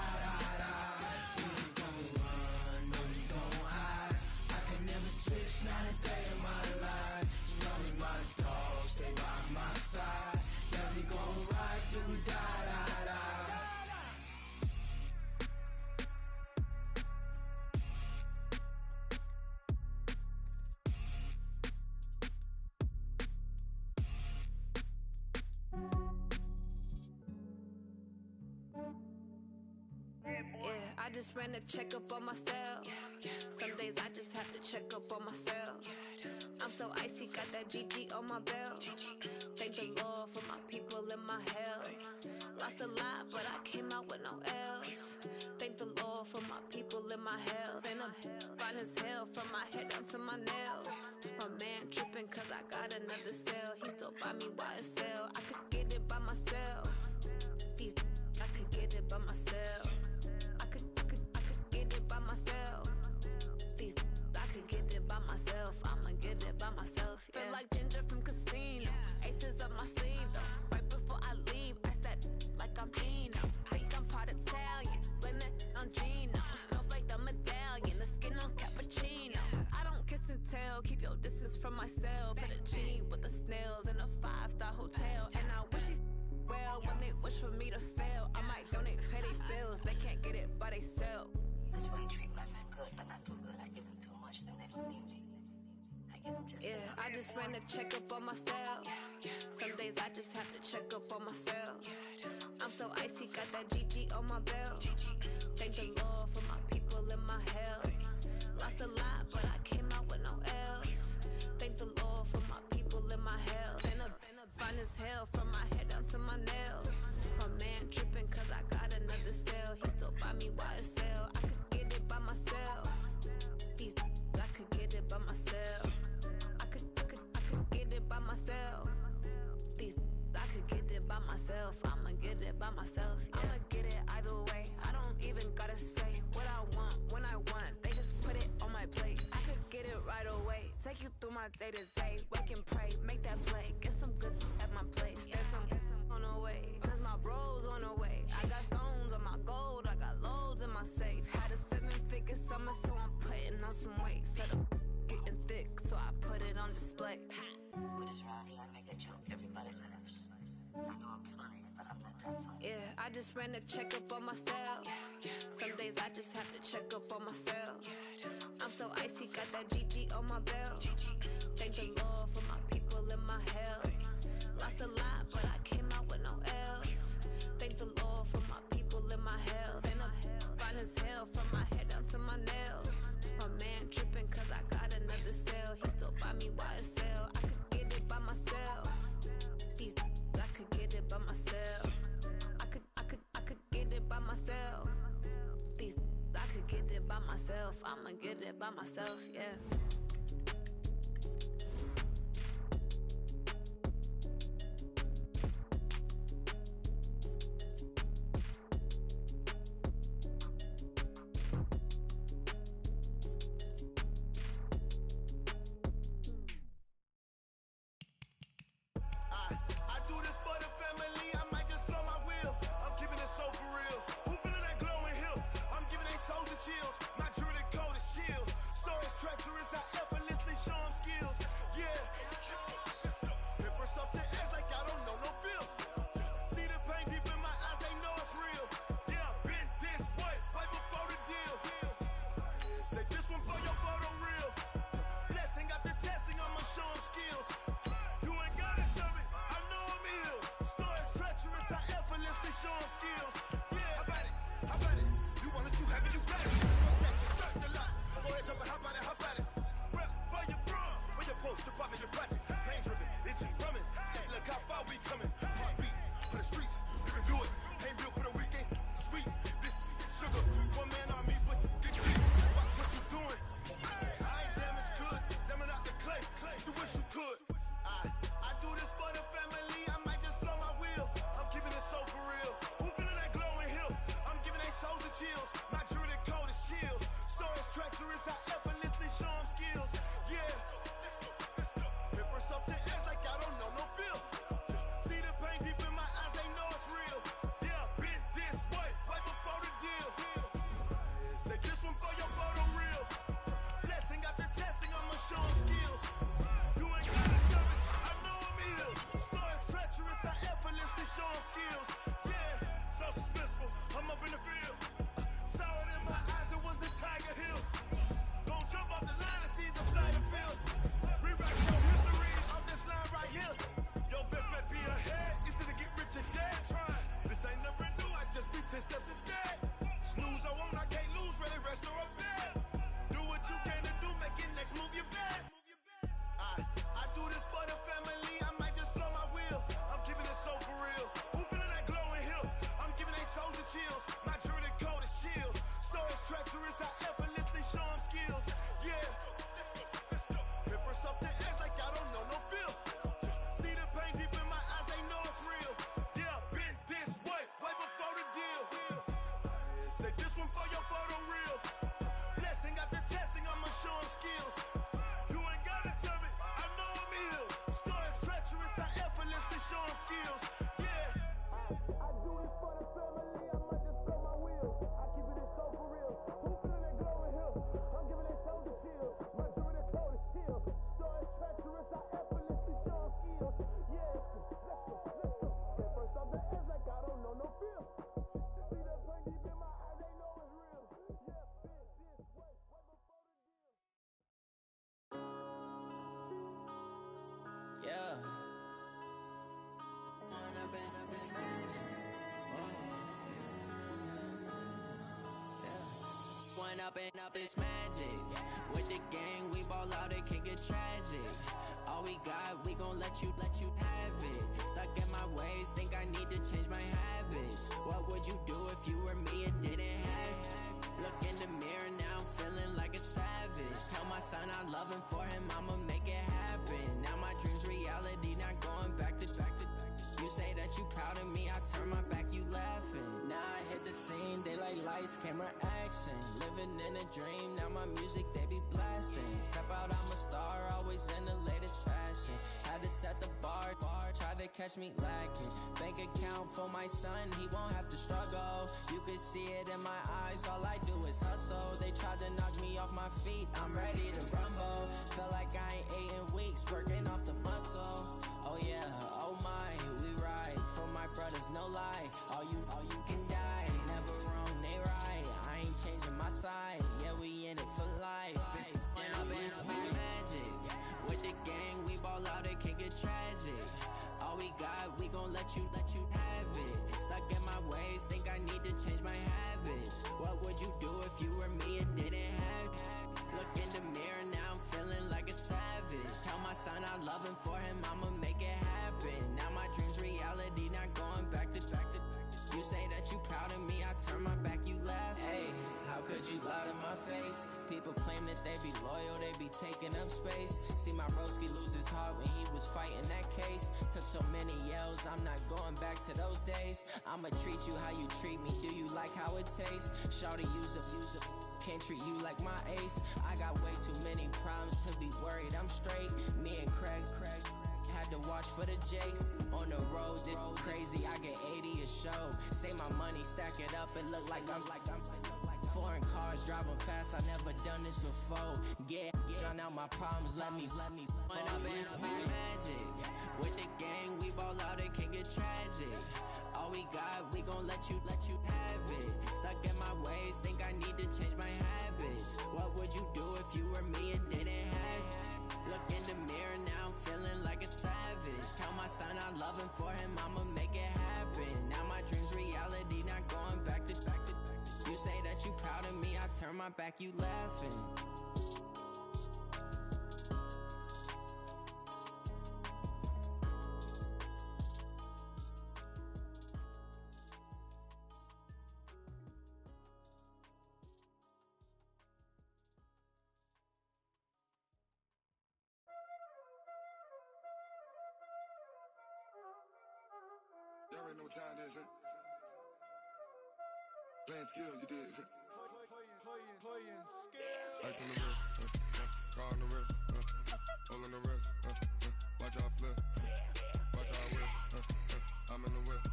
We ain't gon' run, no, we don't hide. I can never switch, not a day in my life. Knows my dogs, they by my side. Yeah, we gon' ride till we die. just ran a checkup on myself. Some days I just have to check up on myself. I'm so icy, got that GG on my belt. Thank the Lord for my people in my health. Lost a lot, but I came out with no else. Thank the Lord for my people in my health. And I'm fine as hell from my head down to my nails. My man tripping cause I got another cell. He still buy me YSL. I could get it by myself. These I could get it by myself. I could get it by myself. These I could get it by myself. I'ma get it by myself. Yeah. Feel like Ginger from Casino. Aces up my sleeve though. Right before I leave, I said like I'm Dino. Think I'm part Italian. Blame it on Gino. Smells like the medallion. The skin on cappuccino. I don't kiss and tell. Keep your distance from myself. At a genie with the snails in a 5-star hotel. And I wish he's well when they wish for me to fail. I might donate petty bills. They can't get it by themselves. That's why I treat my men good, but not too good. I give them too much, then they don't need me. I give them just I just ran a checkup on myself. Some days I just have to check up on myself. I'm so icy, got that GG on my belt. Thank the Lord for my people in my health. Lost a lot, but I came out with no else. Thank the Lord for my people in my health. And I'm fine as hell from my head down to my nails. My man tripping cause I got another cell. He still buy me YSL. I could get it by myself. These I could get it by myself. I could get it by myself. These I could get it by myself. I'ma get it by myself. Yeah. I'ma get it either way. I don't even gotta say what I want when I want. They just put it on my plate. I could get it right away. Take you through my day to day. Wake and pray, make that play. Get some good at my place. There's some on the way. Cause my bros on the way. I got stones on my gold. I got loads in my safe. Had a 7-figure summer, so I'm putting on some weight. Set up getting thick, so I put it on display. With this round here, I make a joke. Everybody laughs. I know I'm funny, but I'm not that funny. I just ran a checkup on myself. Some days I just have to check up on myself. I'm so icy, got that GG on my belt. Thank the Lord for my people in my health. Lost a lot, but I came out with no else. Thank the Lord for my people in my health. And I'm fine as hell from my head down to my nails. My man tripping cause I got another cell. He still buy me YSL. I could get it by myself. These I could get it by myself. I could get it by myself. These I could get it by myself. I'ma get it by myself, yeah. I do this for the family, I might just blow my wheel. I'm keeping it so for real. Who feeling that glowing hill? I'm giving they soldier chills. My jewelry code is chill. Stories treacherous, I effortlessly show them skills. Yeah. Paper stuff the edge like I don't know no bill. See the pain deep in my eyes, they know it's real. Yeah, been this way, right before the deal. Say this one for your photo real. Blessing after testing, I'ma show them skills. You ain't gotta tell me, I know I'm ill. Stories treacherous, I effortlessly show them skills. Yeah, how about it? You want it, you have it, you got it. What's next? You're starting a lot. Go ahead, jump it, how about it? Rep where you from? Where you post to pop in your projects? Pain driven, itching, drumming. Look how far we coming. Heartbeat for the streets, you can do it. Ain't built for the weekend. Sweet, this sugar. One man on me, but get deep. Watch what you doing. I ain't damaged goods, damn out the clay. You wish you could. I do this for the family, I might just blow my wheel. I'm keeping it so for real. Who feeling that glowing hill? I'm giving they soldier chills. My jewelry code is chill. Stories treacherous, I effortlessly show them skills. Yeah. Paper stuff the edge like I don't know no bill. See the pain Pouring up and up, it's magic. With the gang, we ball out, it can get tragic. All we got, we gon' let you have it. Stuck in my ways, think I need to change my habits. What would you do if you were me and didn't have it? Look in the mirror, now I'm feeling like a savage. Tell my son I love him, for him I'ma make it happen. Now my dream's reality, not going back to. You say that you proud of me, I turn my back, you laughing. Now I hit the scene, daylight lights, camera action. Living in a dream, now my music, they be blasting. Step out, I'm a star, always in the latest fashion. Had to set the bar, tried to catch me lacking. Bank account for my son, he won't have to struggle. You can see it in my eyes, all I do is hustle. They tried to knock me off my feet, I'm ready to rumble. Feel like I ain't ate in weeks, working off the muscle. Oh yeah, oh my, we ride for my brothers, no lie. All you can die, never wrong, they right. I ain't changing my side, yeah, we in it for life. And up and up, it's magic. With the gang, we ball out, it can get tragic. All we got, we gon' let you have it. Stuck in my ways, think I need to change my habits. What would you do if you were me and didn't have it? Look in the mirror, now I'm feeling like a savage. Tell my son I love him, for him I'ma make it happen. Now my dream's reality, not going back to. You say that you proud of me, I turn my back, you laugh. Hey, how could you lie to my face? People claim that they be loyal, they be taking up space. See my broski lose his heart when he was fighting that case. Took so many yells, I'm not going back to those days. I'ma treat you how you treat me, do you like how it tastes? Shawty, use up, can't treat you like my ace. I got way too many problems to be worried, I'm straight. Me and Craig had to watch for the Jakes. On the road, this crazy, I get 80 a show. Say my money, stack it up, it look like I'm foreign cars, driving fast, I never done this before. Get drown out my problems, let me When up and up, it's magic. With the gang, we ball out, it can get tragic. All we got, we gon' let you have it. Stuck in my ways, think I need to change my habits. What would you do if you were me and didn't have it? Look in the mirror, now I'm feeling like a savage. Tell my son I love him, for him I'ma make it happen. Now my dream's reality, not going back to. You say that you proud of me, I turn my back, you laughing. Y'all already know what time it is, huh? Playing skills, you did. Playing skills. Ice on the wrist, car on the wrist, all on the wrist, watch out flip, watch out whip, I'm in the whip,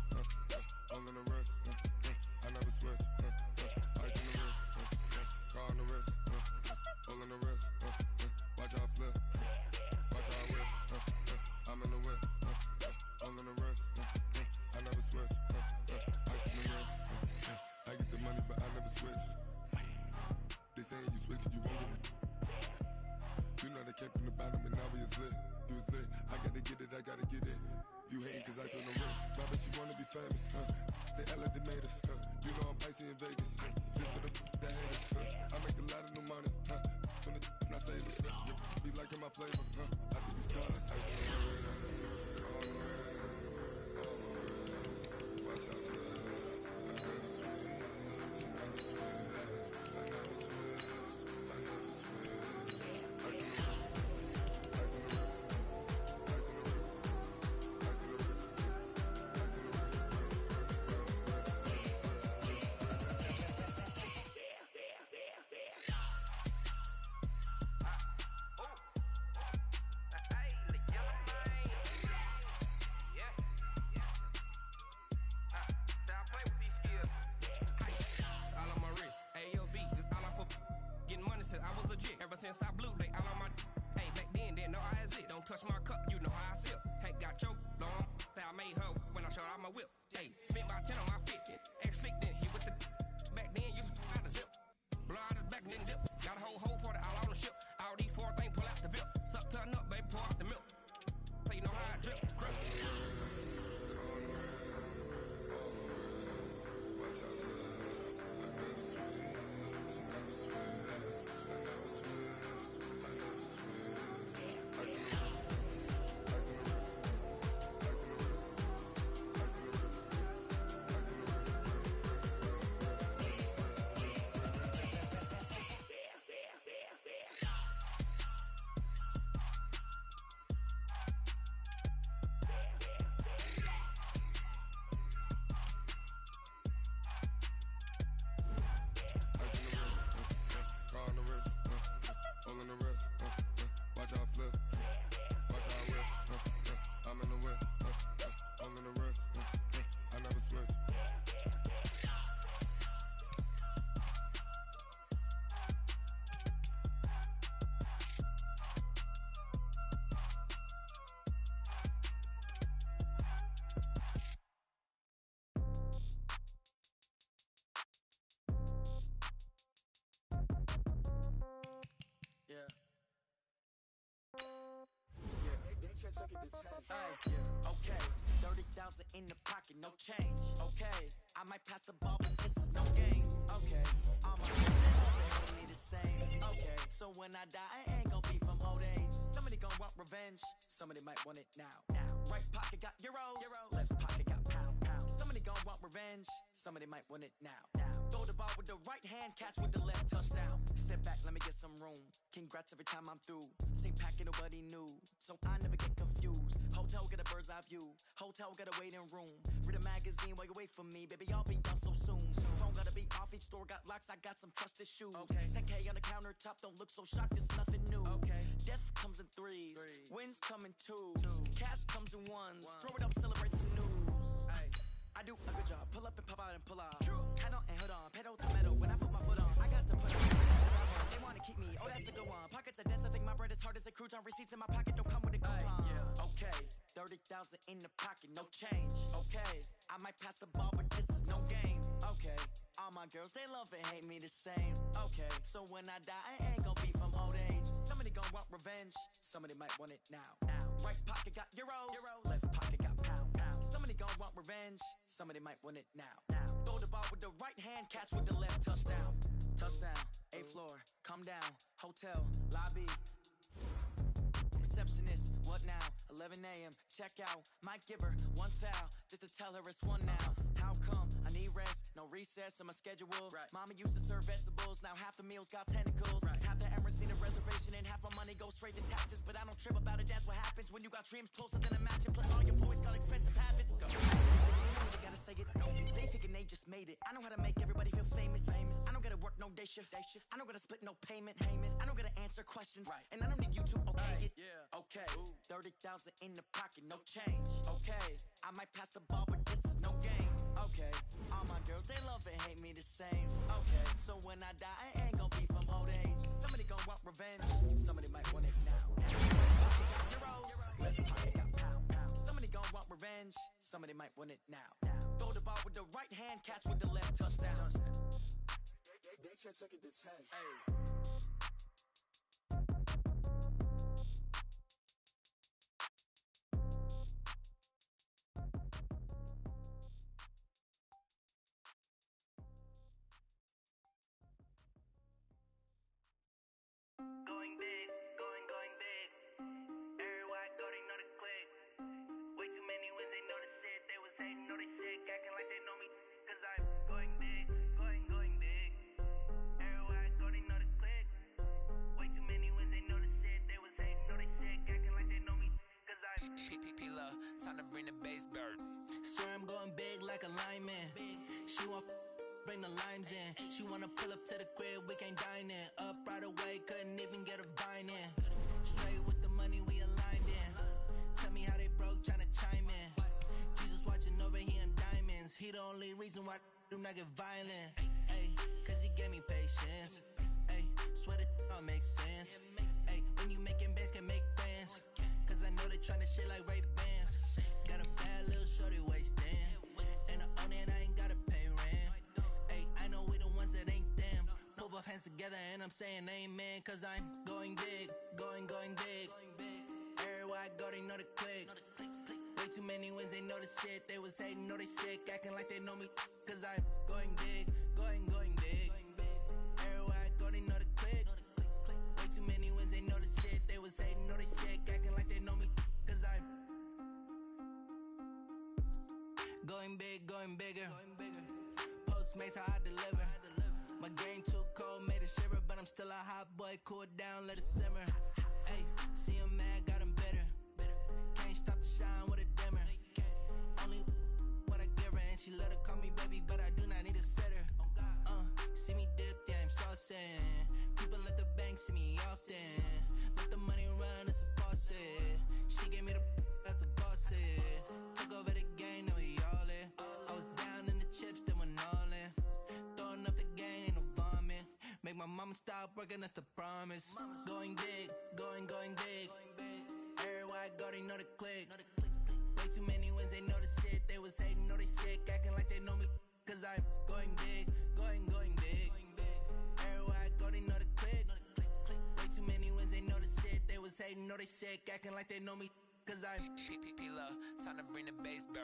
all on the wrist, I never switch, ice on the wrist, car on the wrist, all on the wrist, watch out flip, watch out whip, I'm in the whip, all on the wrist, I never switch, ice on the wrist. I get the money, but I never switch. They saying you switch, you won't get it. You know they came from the bottom and now we is lit. You was lit, I gotta get it, I gotta get it. You hating cause I on the wrist. Why bet you wanna be famous, They act like they made us, You know I'm icy in Vegas, Just for the that hate us, I make a lot of new money, When the not save us, Be liking my flavor, I think it's cause ice on the wrist, on the wrist, on the wrist. Watch out, I never switch. I was legit. Ever since I blew, they all on my hey, back then, didn't know I exist. Don't touch my cup, you know how I sip. Hey, got your long, I made her when I showed out my whip. Hey, spent about 10 on my fit. Ex-slick, then hit with the back then, used to out the zip. Blow out his back, then dip. Got a whole party all on the ship. All these four things, pull out the VIP. Suck, turn up, baby, pour out the milk. So you know how I drip. Crap. Watch out, I never switch. Hey, okay, 30,000 in the pocket, no change. Okay, I might pass the ball, but this is no game. Okay, all my friends hate me the same. Okay, so when I die, I ain't gon' be from old age. Somebody gon' want revenge, somebody might want it now. Right pocket got euros, left pocket got pound. Somebody gon' want revenge, somebody might want it now. Throw the ball with the right hand, catch with the left, touchdown. Step back, let me get some room. Congrats every time I'm through. Same packet, nobody knew, so I never get confused. Hotel get a bird's eye view, hotel get a waiting room. Read a magazine while you wait for me, baby, I'll be done so soon. Phone gotta be off, each store got locks, I got some trusted shoes. 10K on the countertop, don't look so shocked, it's nothing new. Death comes in threes, wins come in twos, cash comes in ones. Throw it up, celebrate some news. I do a good job, pull up and pop out and pull out. Head on and hood on, pedal to metal. When I put my foot on, I got to put on. They wanna keep me, oh that's a good one. Pockets are dense, I think my bread is hard as a crouton. Receipts in my pocket don't come with a coupon. Okay, 30,000 in the pocket, no change. Okay, I might pass the ball, but this is no game. Okay, all my girls, they love and hate me the same. Okay, so when I die, I ain't gon' be from old age. Somebody gon' want revenge, somebody might want it now. Right pocket got euros, left pocket got pound. Somebody gon' want revenge, somebody might want it now. Throw the ball with the right hand, catch with the left, touchdown. Touchdown, 8th floor, come down, hotel, lobby. Receptionist, what now? 11 a.m., check out. Might give her one foul, just to tell her it's one now. How come? I need rest, no recess in my schedule. Mama used to serve vegetables, now half the meals got tentacles. Half the Emirates need a reservation and half my money goes straight to taxes. But I don't trip about it, that's what happens when you got dreams closer than a match. And plus all your boys got expensive habits. You gotta say it, no, they thinking they just made it. I know how to make everybody feel famous. I don't gotta work no day shift. I don't gotta split no payment. I don't gotta answer questions, and I don't need you to okay it. Okay, 30,000 in the pocket, no change. Okay, I might pass the ball, but this is no game. Okay, all my girls, they love and hate me the same. Okay, so when I die, I ain't gon' be from old age. Somebody gon' want revenge, somebody might want it now. Left pocket got pound. Somebody gon' want revenge, somebody might want it now. Throw the ball with the right hand, catch with the left, touchdown. They should take it to 10. Going big, going big. Everywhere I go, they know the click. Way too many wins, they know the shit. They was hating, know they sick, acting like they know me. Cause I'm going big, going big. Everywhere I go, they know the click. Way too many wins, they know the shit. They was hating, know they sick, acting like they know me. Cause I'm P-P-P-Love, time to bring the bass bird. Swear I'm going big like a lineman. She want bring the limes in. She wanna pull up to the crib, we can't dine in. Up right away, couldn't even get a vine in. Straight with the money, we aligned in. Tell me how they broke, tryna chime in. Jesus watching over, he in diamonds. He the only reason why do not get violent. Ay, cause he gave me patience. Ay, swear that all makes sense. Ay, when you making bands, can make friends. Cause I know they tryna shit like Ray-Bans. Got a bad little shorty wasting. And I own it, I ain't gotta pay rent. Ay, I know we the ones that ain't them. Put both hands together and I'm saying amen. Cause I'm going big, going big. Everywhere I go, they know the click. Way too many wins, they know the shit. They was hating, know they sick, acting like they know me. Cause I'm going big, going big. Everywhere I go, they know the click. Way too many wins, they know the shit. They was hating, know they sick, acting like they know me. Cause I'm going big, going bigger. Postmates how I deliver. My game too cold, made it shiver, but I'm still a hot boy. Cool it down, let it simmer. Hey, see him mad, got him bitter. Can't stop the shine with a dimmer. Only what I give her, and she let her call me baby, but I do not need a sitter. See me dip, yeah, I'm saucing. People at the bank see me often. Let the money run, it's a faucet. She gave me the that's a faucet. Took over the game, now we all in. I was down in the chips, then went all in. Throwing up the game, ain't no vomit. Make my mama stop working, that's the promise. Going big, going big. Everywhere I go, they know the click. Way too many wins, they know the shit. They was hating, know they sick, acting like they know me. Cause I'm going big, going big. Everywhere I go, they know the click. Way too many wins, they know the shit. They was hating, know they sick, acting like they know me. cause I'm P-P-P-Love, time to bring the bass back.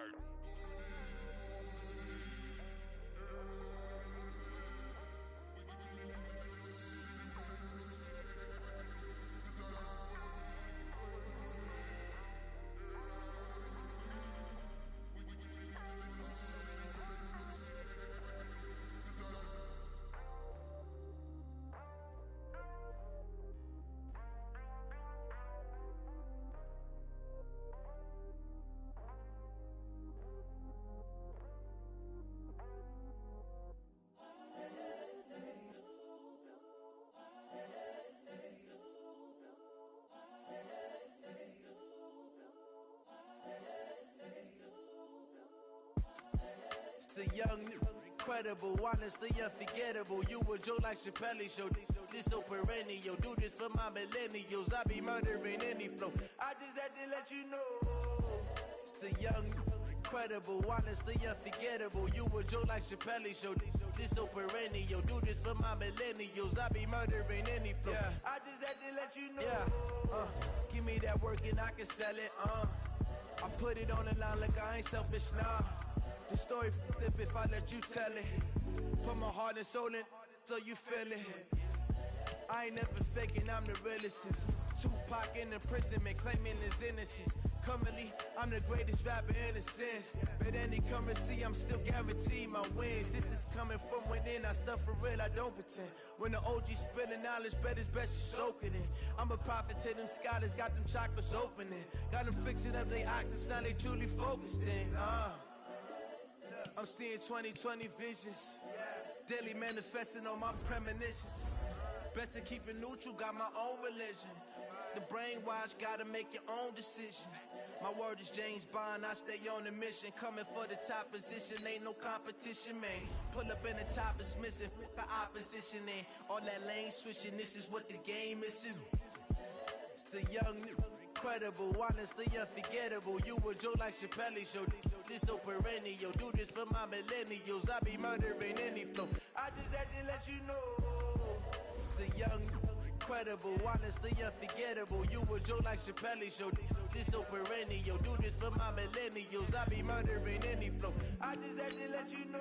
The young, incredible, honestly unforgettable. You a Joe like Chappelle show. This so perennial. Do this for my millennials. I be murdering any flow. I just had to let you know. It's the young, incredible, honestly unforgettable. You a Joe like Chappelle show. This so perennial. Do this for my millennials. I be murdering any flow. Yeah. I just had to let you know. Yeah. Give me that work and I can sell it. I put it on the line like I ain't selfish, nah. The story flip if I let you tell it. Put my heart and soul in so you feel it. I ain't never faking, I'm the realest since Tupac in imprisonment, claiming his innocence. Currently, I'm the greatest rapper in a sense. But any currency, I'm still guaranteed my wins. This is coming from within, I stuff for real, I don't pretend. When the OG spilling knowledge, bet it's best you soak it in. I'm a prophet to them scholars, got them chakras opening. Got them fixing up they octaves, now they truly focused in. I'm seeing 2020 visions, daily manifesting on my premonitions. Best to keep it neutral, got my own religion. The brainwash, gotta make your own decision. My word is James Bond, I stay on a mission. Coming for the top position, ain't no competition, man. Pull up in the top is missing, the opposition ain't. All that lane switching, this is what the game is. It's the young, incredible, honestly unforgettable. You a Joe like Chappelle show. This so perennial. Do this for my millennials. I be murdering any flow. I just had to let you know. It's the young, incredible, honestly unforgettable. You a Joe like Chappelle show. This so perennial. Do this for my millennials. I be murdering any flow. I just had to let you know.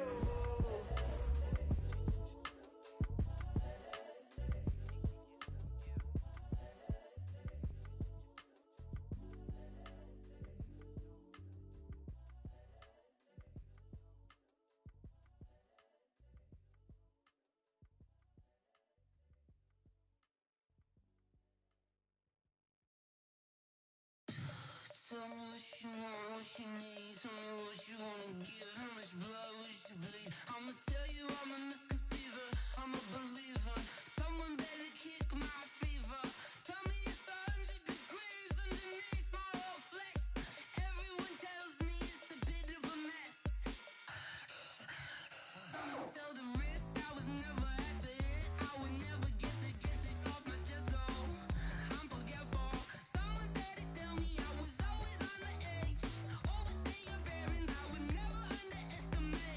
Tell me what you want, what you need. Tell me what you wanna give. How much blood would you bleed? I'ma tell you I'm a misconceiver. I'm a believer. Someone better kick my fever. Tell me it's 100 degrees underneath my whole flesh. Everyone tells me it's a bit of a mess. I'ma tell the risk I was never at the end. I would never get this off my chest though. I'm forgetful. Someone better tell me I was always on the edge. Overstay your bearings, I would never underestimate.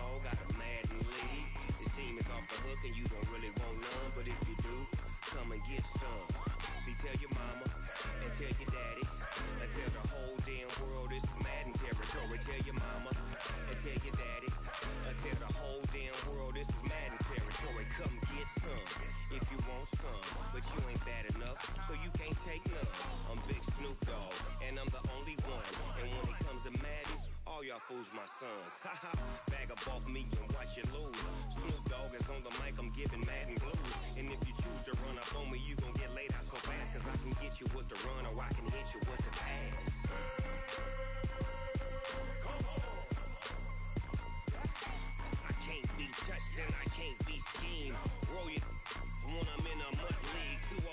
Dogg got a Madden league. His team is off the hook and you don't really want none, but if you do, come and get some. See, tell your mama and tell your daddy and tell the whole damn world this is Madden territory. Tell your mama and tell your daddy and tell the whole damn world this is Madden territory. Come get some if you want some, but you ain't bad enough, so you can't take none. I'm Big Snoop Dogg, and I'm the only one. And when it comes to Madden, all y'all fools my sons. Haha, bag up off me and watch you lose. Snoop Dogg is on the mic, I'm giving Madden blues. And if you choose to run up on me, you gon' get laid out so fast, cause I can get you with the run or I can hit you with the pass. I can't be touched and I can't be schemed. Roll you when I'm in a mud league. 2-0,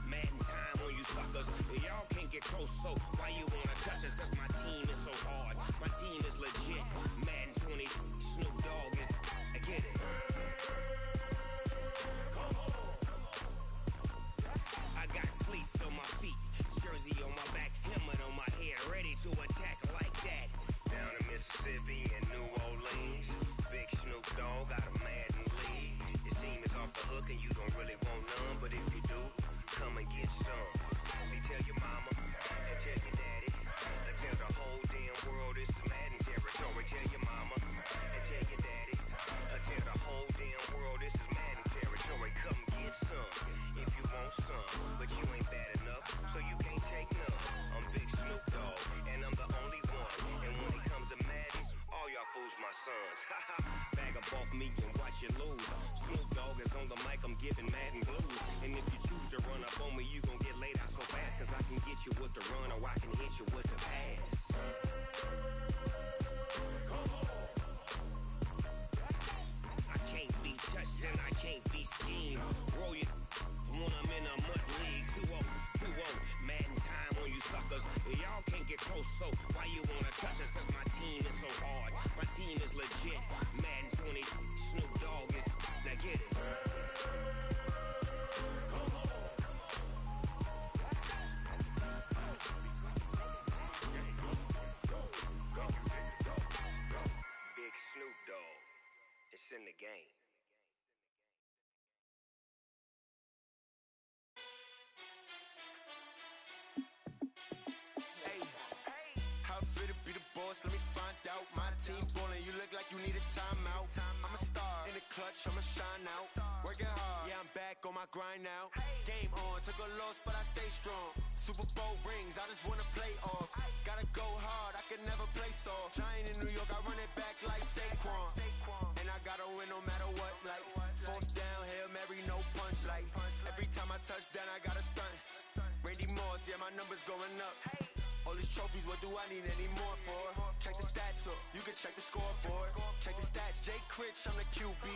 Madden time on you suckers. Y'all can't get close, so why you wanna touch us? Cause my team is so hard, my team is legit. Madden 20, Snoop Dogg is, I get it. I got cleats on my feet, jersey on my back, helmet on my head, ready to attack like that. Down in Mississippi and New Orleans, Big Snoop Dogg got a Madden league. Your team is off the hook and you don't really want none, but if you do, come and get some. See, tell your mama and tell your daddy and tell the whole damn world this is Madden territory. Tell your mama and tell your daddy and tell the whole damn world this is Madden territory. Come get some if you want some, but you ain't bad enough, so you can't take none. I'm Big Snoop Dogg, and I'm the only one. And when it comes to Madden, all y'all fools my sons. Haha, bag up off me and watch you lose. Snoop Dogg is on the mic, I'm giving Madden blues. And if you choose to run up on me, you gon' get laid out so fast, cause I can get you with the run or I can hit you with the pass. I can't be touched and I can't be schemed. Roll you when I'm in a mud league. 2-0, Madden time on you suckers. Y'all can't get close, so why you wanna touch us? Cause my team is so hard, my team is legit. Madden 20, Snoop Dogg is, now get it. Big Snoop Dogg, it's in the game. How fit to be the boss? Let me find out. My team ballin', you look like you need a timeout. I'm a star in the clutch, I'ma shine out. Working hard, yeah, I'm back on my grind now. Game on, took a loss, but I stay strong. Super Bowl rings, I just wanna play off. Gotta go hard, I can never play soft. Giant in New York, I run it back like Saquon. And I gotta win no matter what, like fourth down, Hail Mary, no punch. Like every time I touch down, I gotta stunt. Randy Moss, yeah, my numbers going up. All these trophies, what do I need any more for? Check the stats up, you can check the scoreboard. Check the stats, Jake Critch, I'm the QB.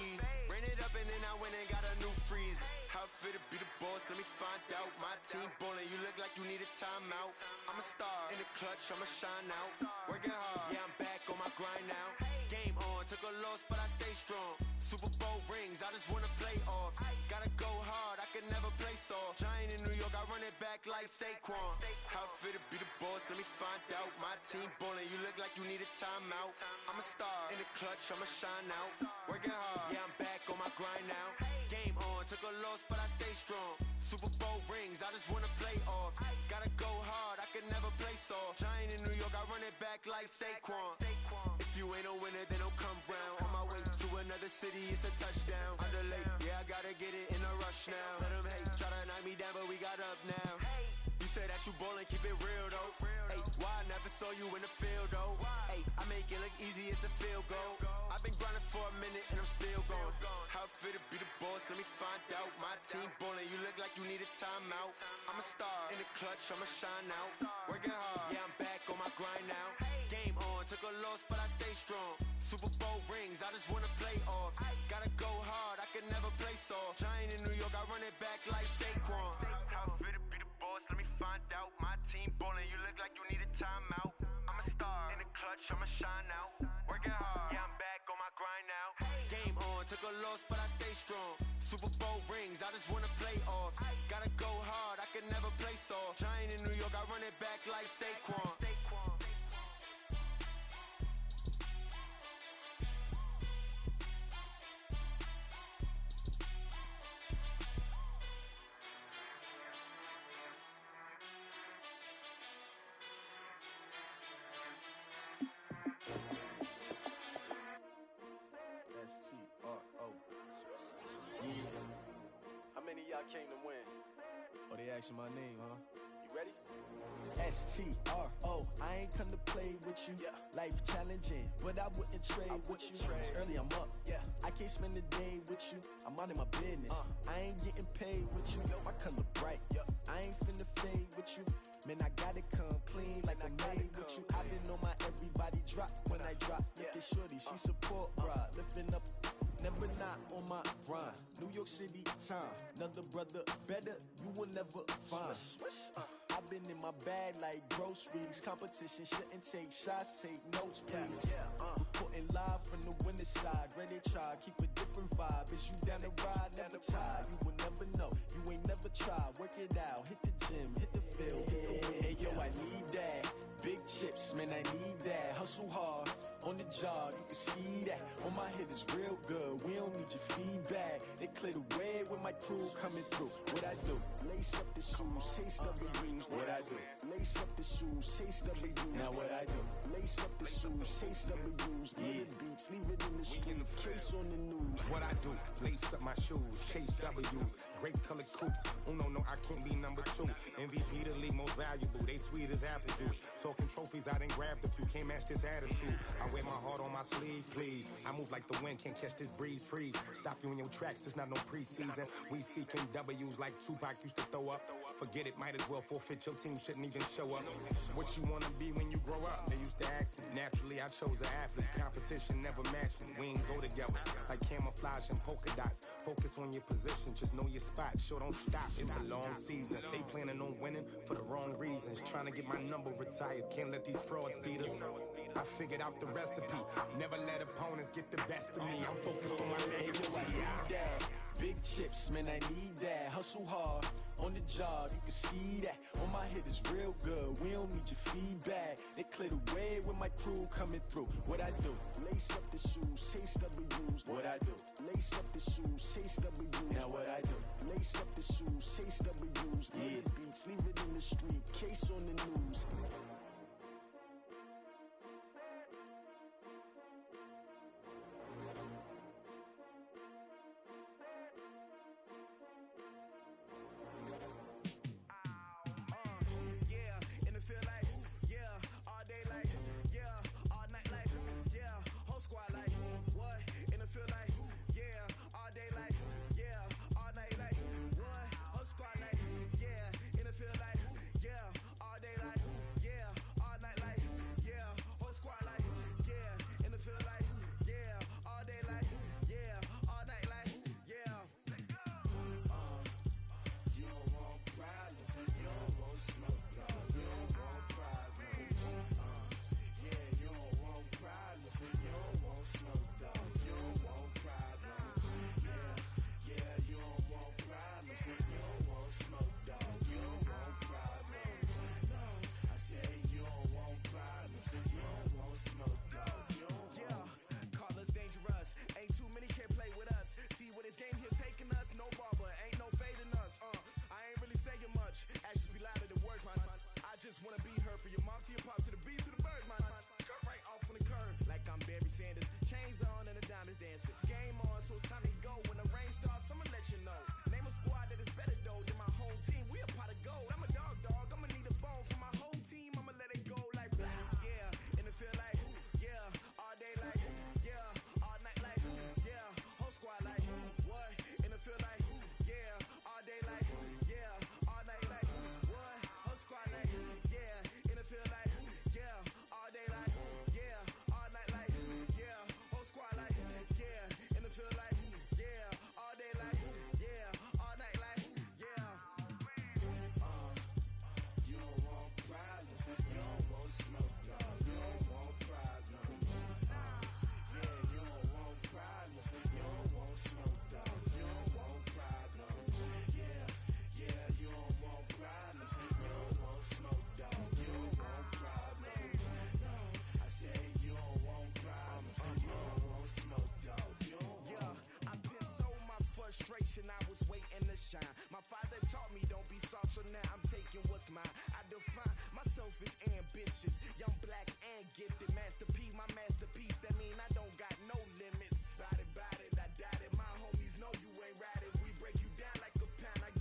Ran it up and then I went and got a new freeze. How fit to be the boss, let me find out. My team ballin', you look like you need a timeout. I'm a star in the clutch, I'ma shine out. Working hard, yeah, I'm back on my grind now. Game on, took a loss, but I stay strong. Super Bowl rings, I just wanna play off. Gotta go hard, I can never play soft. Giant in New York, I run it back like Saquon. How fit to be the boss, let me find out. My team ballin', you look like you need a timeout. I'm a star in the clutch, I'ma shine out. Working hard, yeah, I'm back on my grind now. Game on, took a loss, but I stay strong. Super Bowl rings, I just wanna play off. Gotta go hard, I can never play soft. Giant in New York, I run it back like Saquon. If you ain't a winner, then don't come round. On my way to another city, it's a touchdown. Underlay, yeah, I gotta get it in a rush now. Let them hate, try to knock me down, but we got up now. You say that you ballin', keep it real though. Hey, why I never saw you in the field though? Hey, I make it look easy, it's a field goal. I've been grinding for a minute and I'm still going. How fit to be the boss, let me find out. My team ballin', you look like you need a timeout. I'm a star in the clutch, I'ma shine out. Working hard, yeah, I'm back on my grind now. Game on, took a loss, but I stay strong. Super Bowl rings, I just wanna play off. Gotta go hard, I can never play soft. Giant in New York, I run it back like Saquon. How fit to be the boss, let me find out. My team ballin', you look like you need a timeout. I'm a star in the clutch, I'ma shine out. Working hard, yeah, I'm back on my grind now. Game on, took a loss, but I stay strong. Super Bowl rings, I just wanna play off. Gotta go hard, I can never play soft. Giant in New York, I run it back like Saquon. I came to win. Oh, they asking my name, huh? You ready? STRO, I ain't come to play with you. Yeah. Life challenging, but I wouldn't trade with you. It's early, I'm up. Yeah. I can't spend the day with you. I'm minding my business. I ain't getting paid with you. My color bright. I ain't finna fade with you. Man, I gotta come clean like I'm made with you. I been on my everybody drop when I drop. Look at shorty, she support, bruh. Lifting up, never not on my grind. New York City time, another brother better, you will never find. I've been in my bag like groceries. Competition shouldn't take shots, take notes, please. Reporting live from the winter side. Ready to try, keep a different vibe. Is you down the ride, never tired. You will never know, you ain't never tried. Work it out, hit the gym, hit the field, hit the wind. Hey yo, I need that. Big chips, man, I need that. Hustle hard, on the job, you can see that. On my hit is real good, we don't need your feedback. They clear the way with my crew coming through. What I do? Lace up the shoes, chase W's. What I do? Lace up the shoes, chase W's. Now what I do? Lace up the shoes, chase W's. Yeah. Beats, leave it in the street, case on the news. What I do? Lace up my shoes, chase W's. Great colored coops. No, I can't be number 2. MVP the league most valuable. They sweet as apple juice. Talking trophies, I done grabbed a few. Can't match this attitude. I wear my heart on my sleeve, please. I move like the wind, can't catch this breeze, freeze. Stop you in your tracks, there's not no preseason. We seeking W's like Tupac used to throw up. Forget it, might as well forfeit. Your team shouldn't even show up. What you wanna be when you grow up? They used to ask me. Naturally, I chose an athlete. Competition never matched me. We ain't go together like camouflage and polka dots. Focus on your position, just know your spot. Sure, don't stop. It's a long season. They planning on winning for the wrong reasons. Trying to get my number retired. Can't let these frauds beat us. I figured out the recipe. Never let opponents get the best of me. I'm focused on my legacy. I need that. Big chips, man, I need that. Hustle hard, on the job, you can see that. On my hit is real good, we don't need your feedback. They clear the way with my crew coming through. What I do? Lace up the shoes, chase W's. What I do? Lace up the shoes, chase W's. Now what I do? Lace up the shoes, chase W's. Yeah. Beats, leave it in the street, case on the news. just wanna be her. For your mom to your pop to the beat to the birds, man. Cut right off on the curb like I'm Barry Sanders. Chains on and the diamonds dancing. Game on, so it's time to go. When the rain starts, I'ma let you know. Name a squad that is better though than my home team. We a pot of gold. I'm a dog. I'ma need a bone for my whole team. I'ma let it go like yeah. And it feel like yeah. All day like yeah. All night like yeah. Whole squad like what? And it feel like yeah. All day like yeah. All night like what? Whole squad like yeah. And it feel like yeah. All day like yeah. All night like yeah. Whole squad like yeah. And it feel like yeah. All day like yeah. All night like yeah. You don't want problems. You don't want smoke, dog. You don't want problems. Yeah, you don't want problems. You don't want smoke, dog. You don't want problems. Yeah, you don't want problems. You don't want smoke, dog. You don't want problems. No, I said you don't want problems. You don't want smoke, dog. You don't want. Yeah, I been so my frustration. I was waiting to shine. My father taught me don't be soft, so now I'm taking what's mine. I define myself as ambitious, young, black, and gifted. Master P, my masterpiece. That mean I don't got no limits. Bout it, I doubt it. My homies know you ain't ride it. We break you down like a pound. I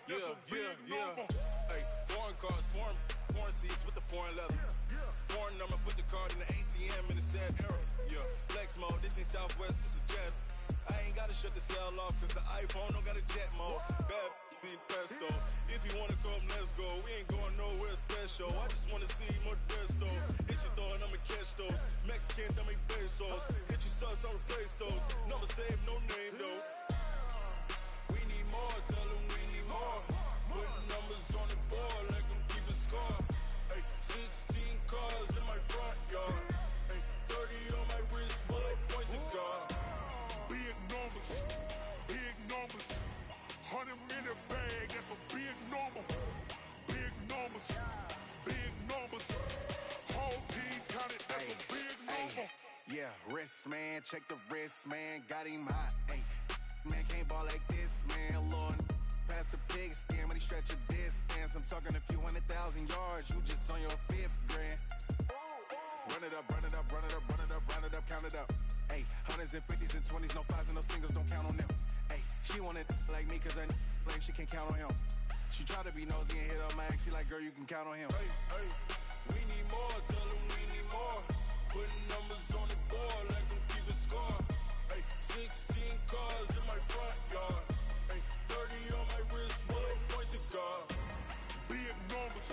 That's a big number. Hey, foreign cars, foreign seats with the foreign leather. Foreign number, put the card in the ATM in the sad era. Yeah, flex mode, this ain't Southwest, this is jet. I ain't gotta shut the cell off, cause the iPhone don't got a jet mode. Bad being pesto. If you wanna come, let's go. We ain't going nowhere special. I just wanna see Modesto. Hit your thought, I'ma catch those. Mexican, dummy pesos. Hit your sus, I'll replace those. Number save, no name though. We need more, tell them we need more. Putting numbers on the board like I'm keeping score. Hey, 16 cars in my front yard. Hey, 30 on my wrist, while I point to God. Big numbers, big numbers. 100 in the bag, that's a big number. Big numbers, big numbers. Whole team counted, that's a big number. Yeah, wrist man, check the wrist man, got him hot. Ay, man can't ball like this, man. Lord, past the pig skin, but he stretch a distance. I'm talking a few 100,000 yards, you just on your 5th grand. Run it up, run it up, run it up, run it up, run it up, count it up. Ay, 100s and 50s and 20s, no 5s and no singles, don't count on them. Ay, she want it like me, cause I like she can't count on him. She try to be nosy and hit up my ex, she like, girl, you can count on him. Hey, hey, we need more, tell them we need more. Putting numbers on the board like I'm keeping score. Hey, 16 cars in my front yard. Hey, 30 on my wrist, while I point to God. Big numbers,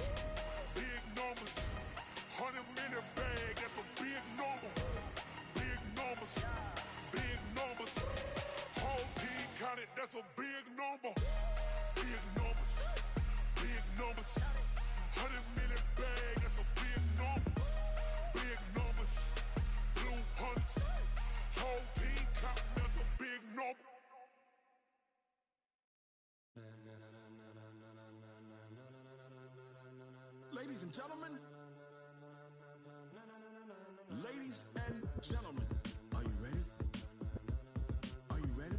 big numbers. 100 in the bag, that's a big number. Big numbers, big numbers. Whole team counted, that's a big number. Big numbers, big numbers. 100 in the bag, that's a big number. Big numbers, blue hunts. Whole team counting, that's a big number. Ladies and gentlemen, ladies and gentlemen, are you ready? Are you ready?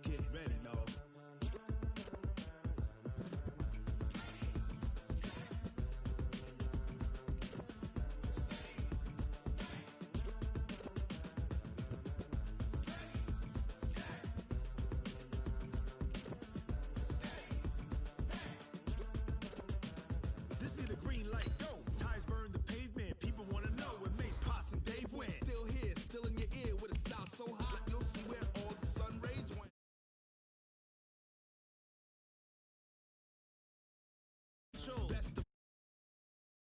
Get ready, dog. This be the green light, go. Tires burn the pavement. People want to know where Mace, Potts, and Dave went. Still here, still in your ear with a style so hot, you'll see where all the sun rays went. Best of